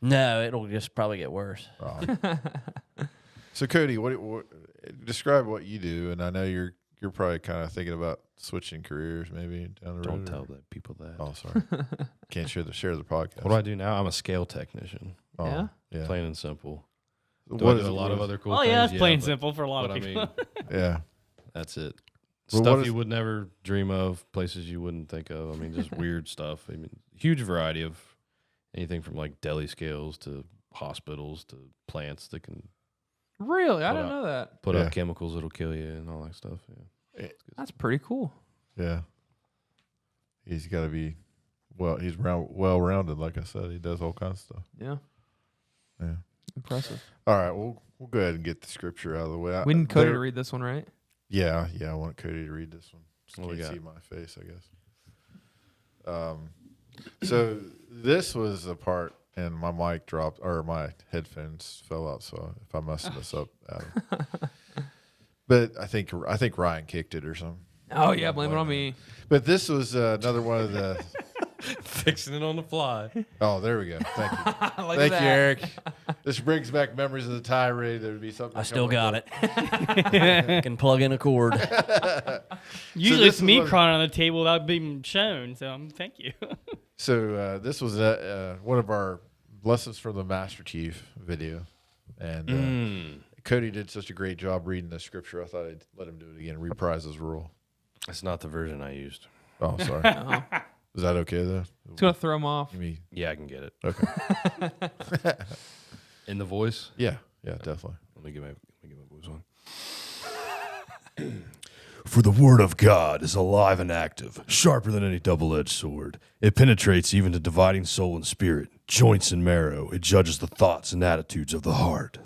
No, it'll just probably get worse. So Cody, what describe what you do? And I know you're probably kind of thinking about switching careers maybe down the road. Don't tell that people that. Oh, sorry. Can't share the podcast. What do I do now? I'm a scale technician. Oh, Yeah? yeah. Plain and simple. What Do I is do a it- lot what of is- other cool Oh things? yeah, that's plain but- simple for a lot but of I people. mean, Yeah. that's it. Well, what Stuff is- you would never dream of, places you wouldn't think of. I mean, just weird stuff. I mean, huge variety of anything from like deli scales to hospitals to plants that can Really, I Put didn't up. know that. put Yeah. up chemicals that'll kill you and all that stuff. Yeah. That's pretty cool. Yeah. He's got to be he's well-rounded, like I said. He does all kinds of stuff. Yeah, Yeah. impressive. All right, we'll go ahead and get the scripture out of the way. We need Cody There- to read this one, right? Yeah, I want Cody to read this one. Just What we can't got? see my face, I guess. So this was the part, and my mic dropped, or my headphones fell out. So if I'm messing this up, Adam. But I think Ryan kicked it or something. Oh yeah, blame it on me. But this was another one of the. Fixing it on the fly. Oh, there we go. Thank you. Look Thank at you, that. Eric. This brings back memories of the tirade. There would be something. I still coming got up. it. Can plug in a cord. Usually this it's me was- crying on the table without being shown. So thank you. So this was one of our lessons from the Master Chief video, and Cody did such a great job reading the scripture. I thought I'd let him do it again, reprise his role. That's not the version I used. Oh, sorry. Uh-huh. Is that okay though? It's gonna throw him off. You mean Yeah, I can get it. okay? In the voice. Yeah, definitely. Let me get my voice on. For the word of God is alive and active, sharper than any double-edged sword. It penetrates even to dividing soul and spirit, joints and marrow. It judges the thoughts and attitudes of the heart.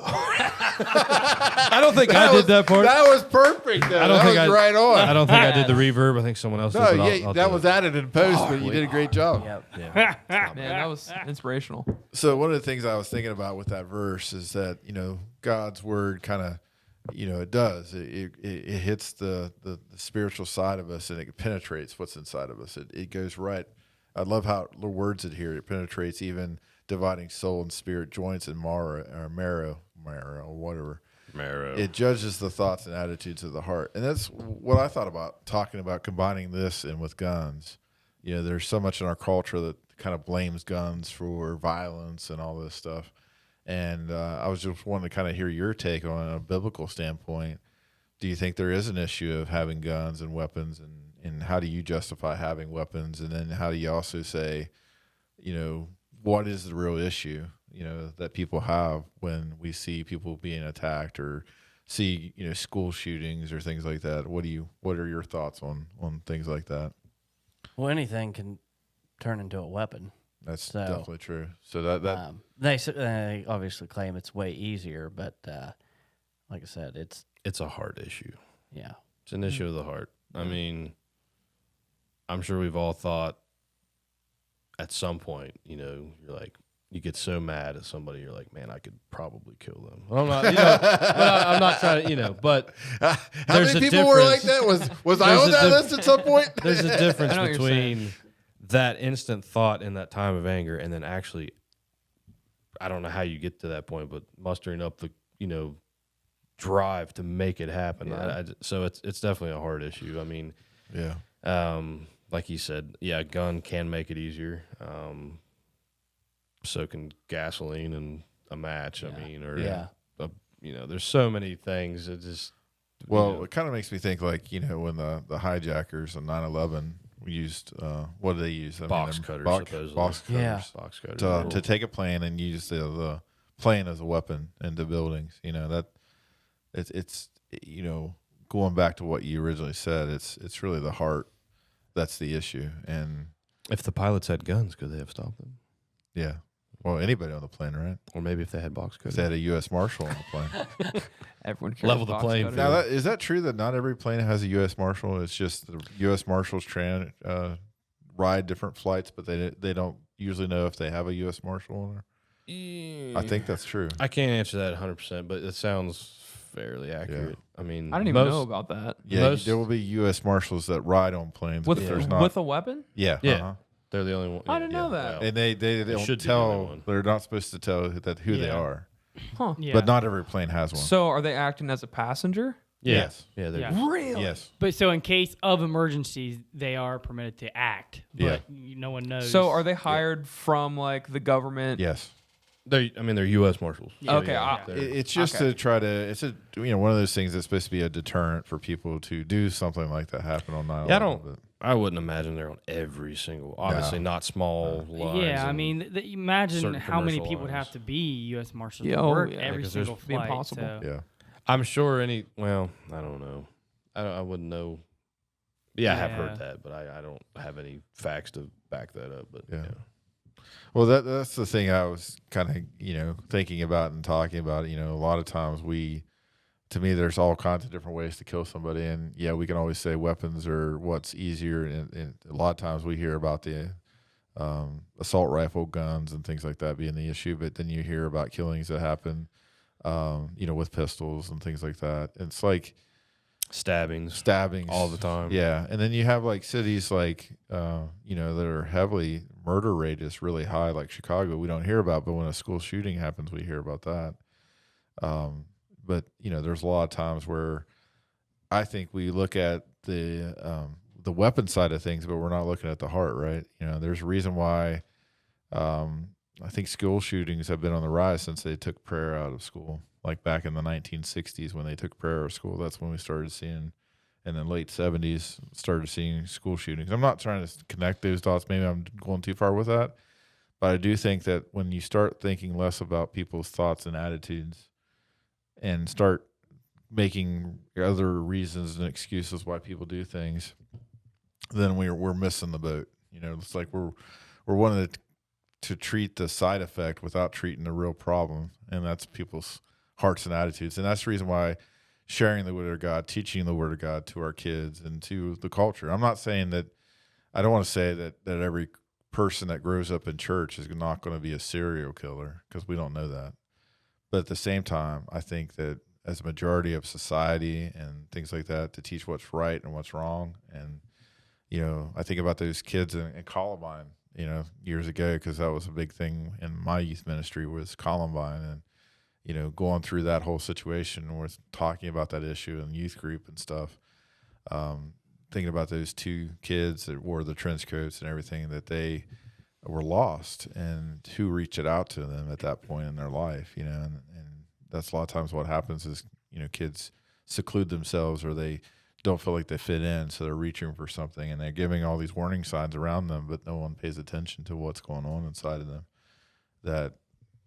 I don't think I did that part. That was perfect. Though. I don't think was I right on. I don't think I did the reverb. I think someone else No, did. but yeah, I'll that do was it. added in post, but you did a great job. Yep. Yeah. Man, that was inspirational. So one of the things I was thinking about with that verse is that God's word kind of it does it hits the spiritual side of us, and it penetrates what's inside of us. It goes right. I love how the words it here. It penetrates even dividing soul and spirit, joints and marrow. marrow, whatever. Marrow. It judges the thoughts and attitudes of the heart. And that's what I thought about talking about combining this and with guns. You know, there's so much in our culture that kind of blames guns for violence and all this stuff. And I was just wanting to kind of hear your take on a biblical standpoint. Do you think there is an issue of having guns and weapons, and how do you justify having weapons? And then how do you also say, you know, what is the real issue, you know, that people have when we see people being attacked or see, you know, school shootings or things like that? What are your thoughts on things like that? Well, anything can turn into a weapon. That's So, definitely true. So that they obviously claim it's way easier, but like I said, It's a heart issue. yeah. It's an issue of the heart. I mean, I'm sure we've all thought at some point, you know, you're like, you get so mad at somebody, you're like, man, I could probably kill them. Well, I'm not, you know, but I'm not trying to, you know, but how there's many a people were like difference. that? Was I There's on a that diff- list at some point? there's a difference I know what you're between that instant thought in that time of anger and then actually, I don't know how you get to that point, but mustering up the, you know, drive to make it happen. Yeah. So it's definitely a hard issue. I mean, Yeah. like you said, yeah, a gun can make it easier. So can gasoline and a match. I mean, or Yeah. you know, there's so many things that just. Well, you know, it kind of makes me think like, you know, when the hijackers on 9/11 used, what did they use? I Box mean, cutters, box supposedly. cutters Yeah. box cutters. to take a plane and use the plane as a weapon into buildings. You know, that it's you know, going back to what you originally said, it's really the heart that's the issue. And If the pilots had guns, could they have stopped them? yeah, well, anybody on the plane, right? Or maybe if they had box If cutters. they had a U.S. Marshal on the plane. Everyone Level carries the box playing cutters. field. Now, is that true that not every plane has a U.S. Marshal? It's just the U.S. Marshals ride different flights, but they don't usually know if they have a U.S. Marshal on there. I think that's true. I can't answer that 100%, but it sounds fairly accurate. I mean, I didn't even know about that. Yeah, most- there will be U.S. Marshals that ride on planes, With but there's not. with a weapon? Yeah, Yeah. they're the only one. I didn't know that. well, and they don't should be the only tell. one. They're not supposed to tell that who they Yeah. are. Huh. Yeah. But not every plane has one. So are they acting as a passenger? yeah. Yes. Yeah. They're Yeah. Really? Yes. But so in case of emergencies, they are permitted to act. Yeah. But no one knows. So are they hired from like the government? Yes. they're U.S. Marshals. Yeah. Okay, they're- It's just Okay. to try to. It's a one of those things that's supposed to be a deterrent for people to do something like that happen on 9/11. Yeah, I wouldn't imagine they're on every single. Obviously, not small lines. Yeah, I and- mean, imagine certain how many commercial people would lines. have to be U.S. Marshals Yeah, to oh, work yeah, every because there's- single It'd be flight. impossible. So. Yeah. I'm sure Well, I don't know. I wouldn't know. Yeah, I have heard Yeah. that, but I don't have any facts to back that up. But Yeah. yeah. Well, that's the thing I was kind of thinking about and talking about. You know, a lot of times to me, there's all kinds of different ways to kill somebody, and yeah, we can always say weapons are what's easier, and a lot of times we hear about the assault rifle guns and things like that being the issue, but then you hear about killings that happen, with pistols and things like that. And it's like Stabbings all the time. Yeah, and then you have like cities like that are heavily murder rate is really high, like Chicago. We don't hear about, but when a school shooting happens, we hear about that. But there's a lot of times where I think we look at the weapon side of things, but we're not looking at the heart, right? There's a reason why I think school shootings have been on the rise since they took prayer out of school. Like back in the 1960s when they took prayer out of school, that's when we started seeing, and then late 70s started seeing school shootings. I'm not trying to connect those dots. Maybe I'm going too far with that. But I do think that when you start thinking less about people's thoughts and attitudes and start making other reasons and excuses why people do things, then we're missing the boat. It's like we're wanting to treat the side effect without treating the real problem, and that's people's hearts and attitudes. And that's the reason why sharing the Word of God, teaching the Word of God to our kids and to the culture. I'm not saying that, I don't want to say that every person that grows up in church is not going to be a serial killer, because we don't know that. But at the same time, I think that as a majority of society and things like that, to teach what's right and what's wrong. And, I think about those kids in Columbine, years ago, because that was a big thing in my youth ministry was Columbine. going through that whole situation with talking about that issue in youth group and stuff, thinking about those 2 kids that wore the trench coats and everything, that they were lost, and who reached out to them at that point in their life, and that's a lot of times what happens is, kids seclude themselves, or they don't feel like they fit in, so they're reaching for something, and they're giving all these warning signs around them, but no one pays attention to what's going on inside of them. That,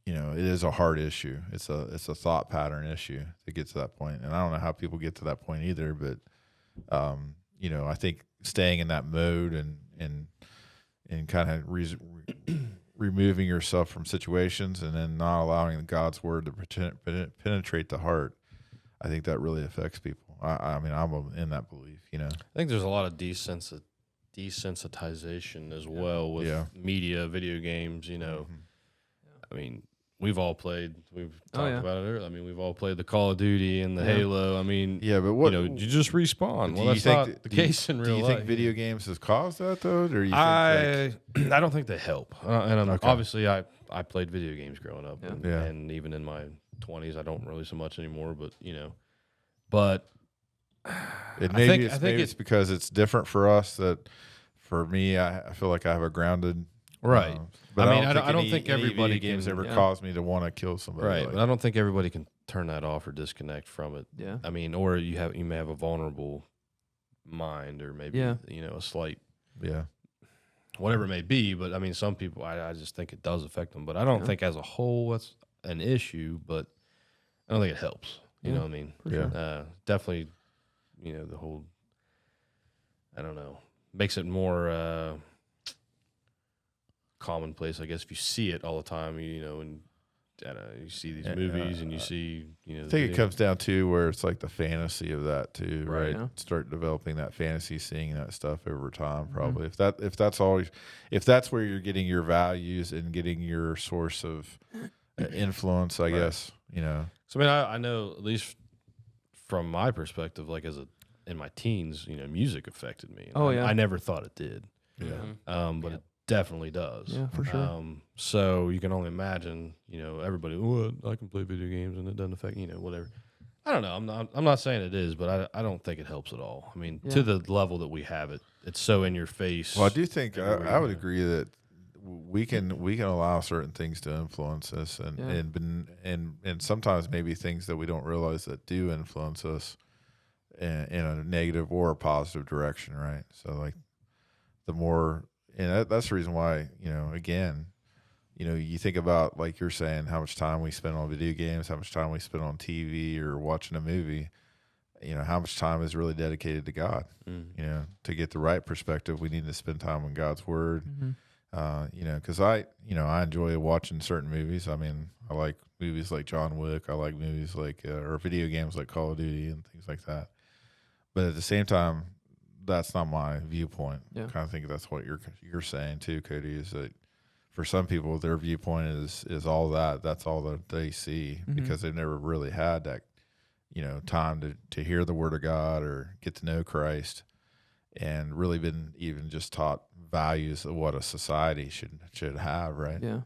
it is a hard issue. It's a thought pattern issue to get to that point. And I don't know how people get to that point either, but, I think staying in that mode and kind of removing yourself from situations, and then not allowing God's word to penetrate the heart, I think that really affects people. I mean, I'm in that belief, I think there's a lot of desensitization as well with media, video games, I mean, we've talked about it earlier. I mean, we've all played the Call of Duty and the Halo. I mean, but what, you just respawn. Well, that's not the case in real life. Do you think video games has caused that, though? Or I don't think they help. Obviously, I played video games growing up, and even in my 20s, I don't really so much anymore, but, but maybe it's because it's different for us. That for me, I feel like I have a grounded right. But I don't think everybody games ever caused me to want to kill somebody. Right, but I don't think everybody can turn that off or disconnect from it. Yeah. I mean, or you may have a vulnerable mind, or maybe a slight whatever it may be. But I mean, some people, I just think it does affect them. But I don't think as a whole that's an issue. But I don't think it helps. You know what I mean? Definitely. The whole, I don't know, makes it more commonplace, I guess, if you see it all the time, and you see these movies and you see, I think it comes down to where it's like the fantasy of that too, right? Yeah. Start developing that fantasy, seeing that stuff over time, probably. If that's where you're getting your values and getting your source of influence, I guess, So I mean, I know, at least from my perspective, like in my teens, music affected me. I never thought it did. But it definitely does. Yeah, for sure. So you can only imagine, everybody, I can play video games and it doesn't affect, whatever. I don't know. I'm not saying it is, but I don't think it helps at all. I mean, to the level that we have it, it's so in your face. Well, I do think I would agree that we can allow certain things to influence us, and sometimes maybe things that we don't realize that do influence us in a negative or a positive direction, right? So like the more. And that's the reason why, again, you think about, like you're saying, how much time we spend on video games, how much time we spend on TV or watching a movie, how much time is really dedicated to God. To get the right perspective, we need to spend time on God's word. Because I enjoy watching certain movies. I mean, I like movies like John Wick. I like movies like, or video games like Call of Duty and things like that. But at the same time, that's not my viewpoint. I kind of think that's what you're saying too, Cody, is that for some people their viewpoint is all that. That's all that they see because they've never really had that, time to hear the word of God or get to know Christ, and really been even just taught values of what a society should have, right?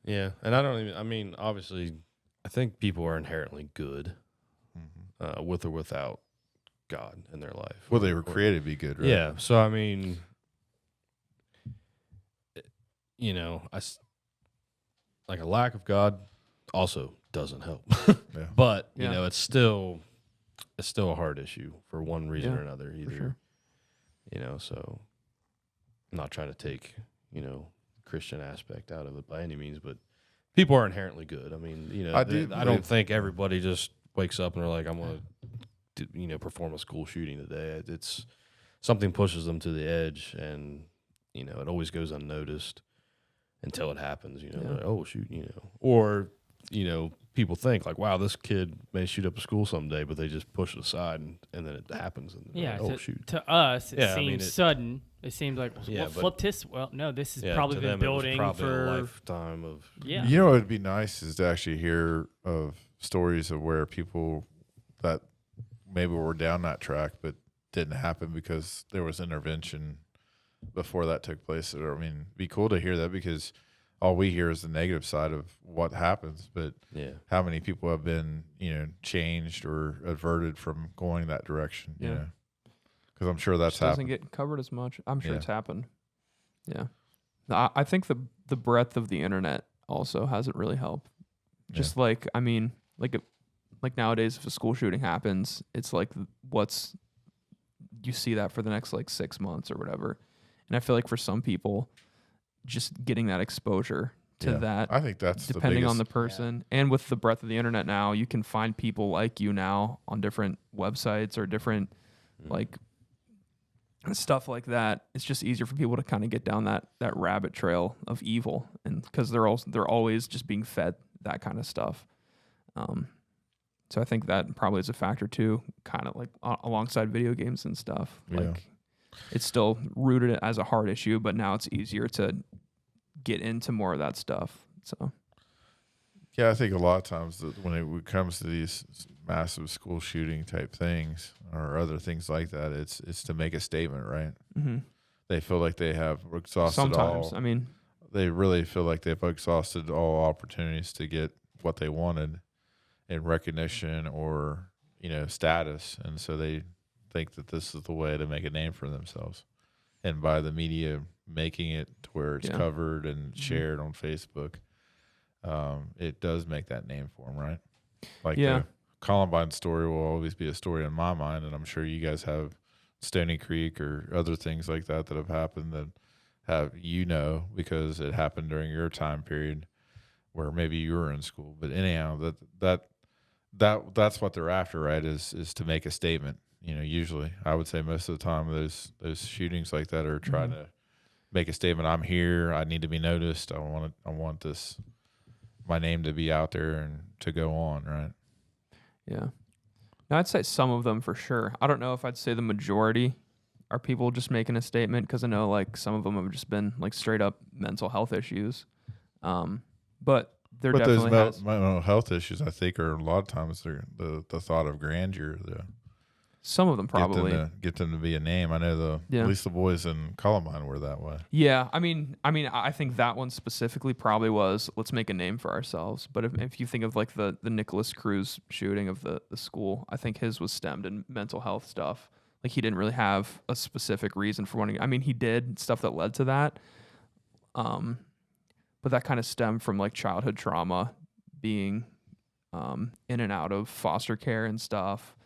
Yeah, and I mean, obviously, I think people are inherently good. With or without God in their life. Well, they were created to be good, right? Yeah. So, I mean, like a lack of God also doesn't help. But, it's still a hard issue for one reason or another. Either, so I'm not trying to take, Christian aspect out of it by any means, but people are inherently good. I mean, I don't think everybody just wakes up and they're like, I'm going to, perform a school shooting today. It's something pushes them to the edge, and, it always goes unnoticed until it happens, like, oh, shoot, or, people think like, wow, this kid may shoot up a school someday, but they just push it aside and then it happens. And like, oh, shoot. To us, it seems sudden. It seems like, flip this. Well, no, this has probably been building for a lifetime of. Yeah. What would be nice is to actually hear of stories of where people that maybe were down that track but didn't happen because there was intervention before that took place. I mean, it'd be cool to hear that, because all we hear is the negative side of what happens. But Yeah. how many people have been, changed or averted from going that direction? You Yeah. know, because I'm sure that's Just doesn't happened. get covered as much. I'm sure Yeah. it's happened. Yeah. I think the breadth of the internet also hasn't really helped. Just like nowadays, if a school shooting happens, it's like you see that for the next like 6 months or whatever. And I feel like for some people, just getting that exposure to that, I think that's depending on the biggest- person, and with the breadth of the internet now, you can find people like you now on different websites or different like stuff like that. It's just easier for people to kind of get down that rabbit trail of evil, and because they're always just being fed that kind of stuff. So I think that probably is a factor too, kind of like alongside video games and stuff. Yeah. Like it's still rooted as a hard issue, but now it's easier to get into more of that stuff. So Yeah, I think a lot of times that when it comes to these massive school shooting type things or other things like that, it's to make a statement, right? mm-hmm. They feel like they have exhausted Sometimes, all. I mean, They really feel like they've exhausted all opportunities to get what they wanted in recognition or status, and so they think that this is the way to make a name for themselves. And by the media making it to where it's covered and shared on Facebook, it does make that name for them, right? Like the Columbine story will always be a story in my mind, and I'm sure you guys have Stony Creek or other things like that have happened that have because it happened during your time period where maybe you were in school. But anyhow, that's what they're after, right? Is to make a statement. Usually I would say most of the time those shootings like that are trying to make a statement. I'm here. I need to be noticed. I want my name to be out there and to go on, right? yeah. Now, I'd say some of them for sure. I don't know if I'd say the majority are people just making a statement, because I know like some of them have just been like straight up mental health issues. But there definitely those mental health issues, I think, are a lot of times they're the thought of grandeur. Some of them probably get them to be a name. I know at least the boys in Columbine were that way. Yeah, I mean, I think that one specifically probably was, let's make a name for ourselves. But if you think of like the Nicholas Cruz shooting of the school, I think his was stemmed in mental health stuff. Like he didn't really have a specific reason for wanting. I mean, he did stuff that led to that, but that kind of stemmed from like childhood trauma, being in and out of foster care and stuff.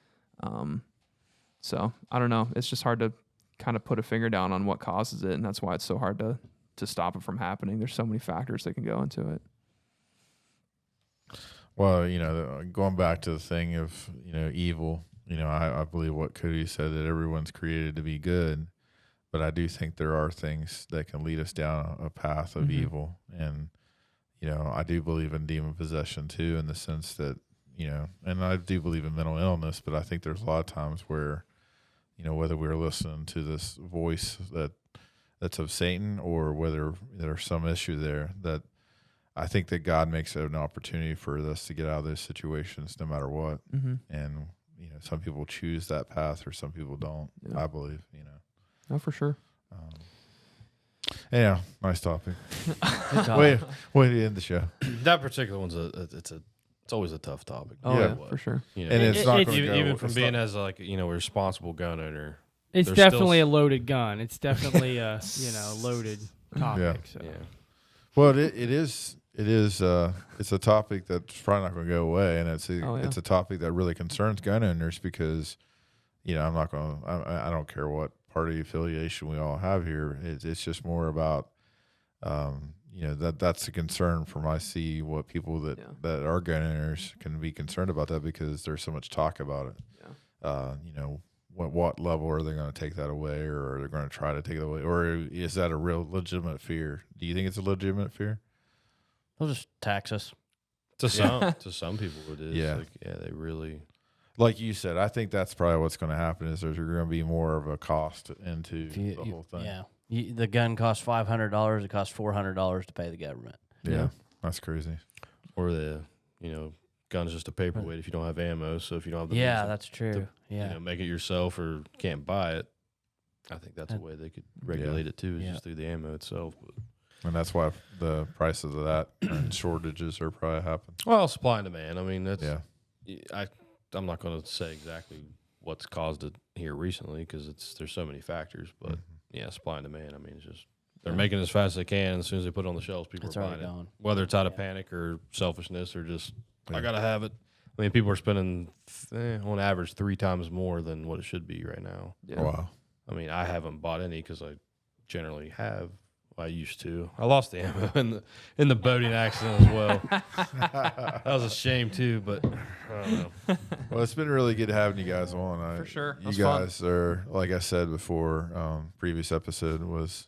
So I don't know. It's just hard to kind of put a finger down on what causes it, and that's why it's so hard to stop it from happening. There's so many factors that can go into it. Well, going back to the thing of evil, I believe what Cody said, that everyone's created to be good, but I do think there are things that can lead us down a path of evil, and I do believe in demon possession too, in the sense that and I do believe in mental illness, but I think there's a lot of times where whether we're listening to this voice that's of Satan, or whether there's some issue there, that I think that God makes it an opportunity for us to get out of those situations no matter what. Mm-hmm. And, some people choose that path or some people don't, I believe, Oh, for sure. Yeah, nice topic. Wait. Way to end the show. That particular one's it's always a tough topic. Oh, Yeah. for sure. And it's not going to go. Even from it's being not- as like a responsible gun owner. It's There's definitely still a loaded gun. It's definitely a loaded topic. So. Yeah. Well, it is. It's a topic that's probably not going to go away, and it's a topic that really concerns gun owners because, I'm not going to. I don't care what party affiliation we all have here. It's just more about, that's a concern from I see what people that are gun owners can be concerned about that because there's so much talk about it. Yeah. What level are they going to take that away, or are they going to try to take it away, or is that a real legitimate fear? Do you think it's a legitimate fear? They'll just tax us. To some people it is. Yeah. They really. Like you said, I think that's probably what's going to happen is there's going to be more of a cost into the whole thing. Yeah. The gun costs $500. It costs $400 to pay the government. Yeah. That's crazy. Or gun's just a paperweight if you don't have ammo. So if you don't have the Yeah, means that's true. to, make it yourself or can't buy it, I think that's a way they could regulate it too, is just through the ammo itself. But And that's why the prices of that and shortages are probably happening. Well, supply and demand. I mean, that's Yeah. I'm not going to say exactly what's caused it here recently because there's so many factors. But yeah, supply and demand. I mean, it's just they're making it as fast as they can. As soon as they put it on the shelves, people It's are already buying it. gone. Whether it's out of panic or selfishness or just I gotta have it. I mean, people are spending on average 3 times more than what it should be right now. Yeah. Wow. I mean, I haven't bought any because I generally have. I used to. I lost the ammo in the boating accident as well. That was a shame too, but I don't know. Well, it's been really good having you guys on. For sure. You That's fun. guys are, like I said before, previous episode was,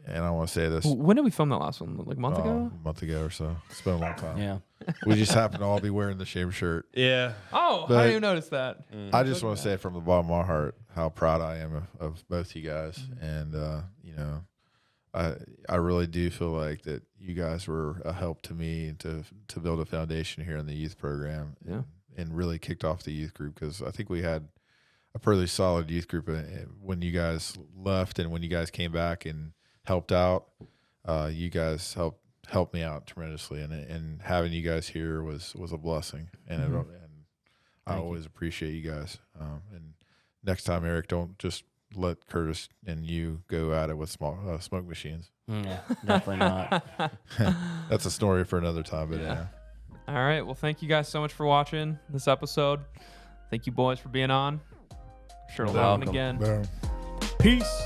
and I want to say this When did we film that last one? Like a month ago? a month ago or so. It's been a long time. Yeah. We just happen to all be wearing the same shirt. Yeah. Oh, I But- didn't even notice that. I just want to say from the bottom of my heart how proud I am of both you guys, and you know, I really do feel like that you guys were a help to me to build a foundation here in the youth program, Yeah. and really kicked off the youth group because I think we had a pretty solid youth group when you guys left and when you guys came back and helped out. You guys helped me out tremendously, and having you guys here was a blessing, and and I always appreciate you guys. And next time, Eric, don't just let Curtis and you go at it with small smoke machines. Yeah, definitely not. That's a story for another time, but yeah. All right. Well, thank you guys so much for watching this episode. Thank you, boys, for being on. Sure to You're happen welcome. again. Boom. Peace.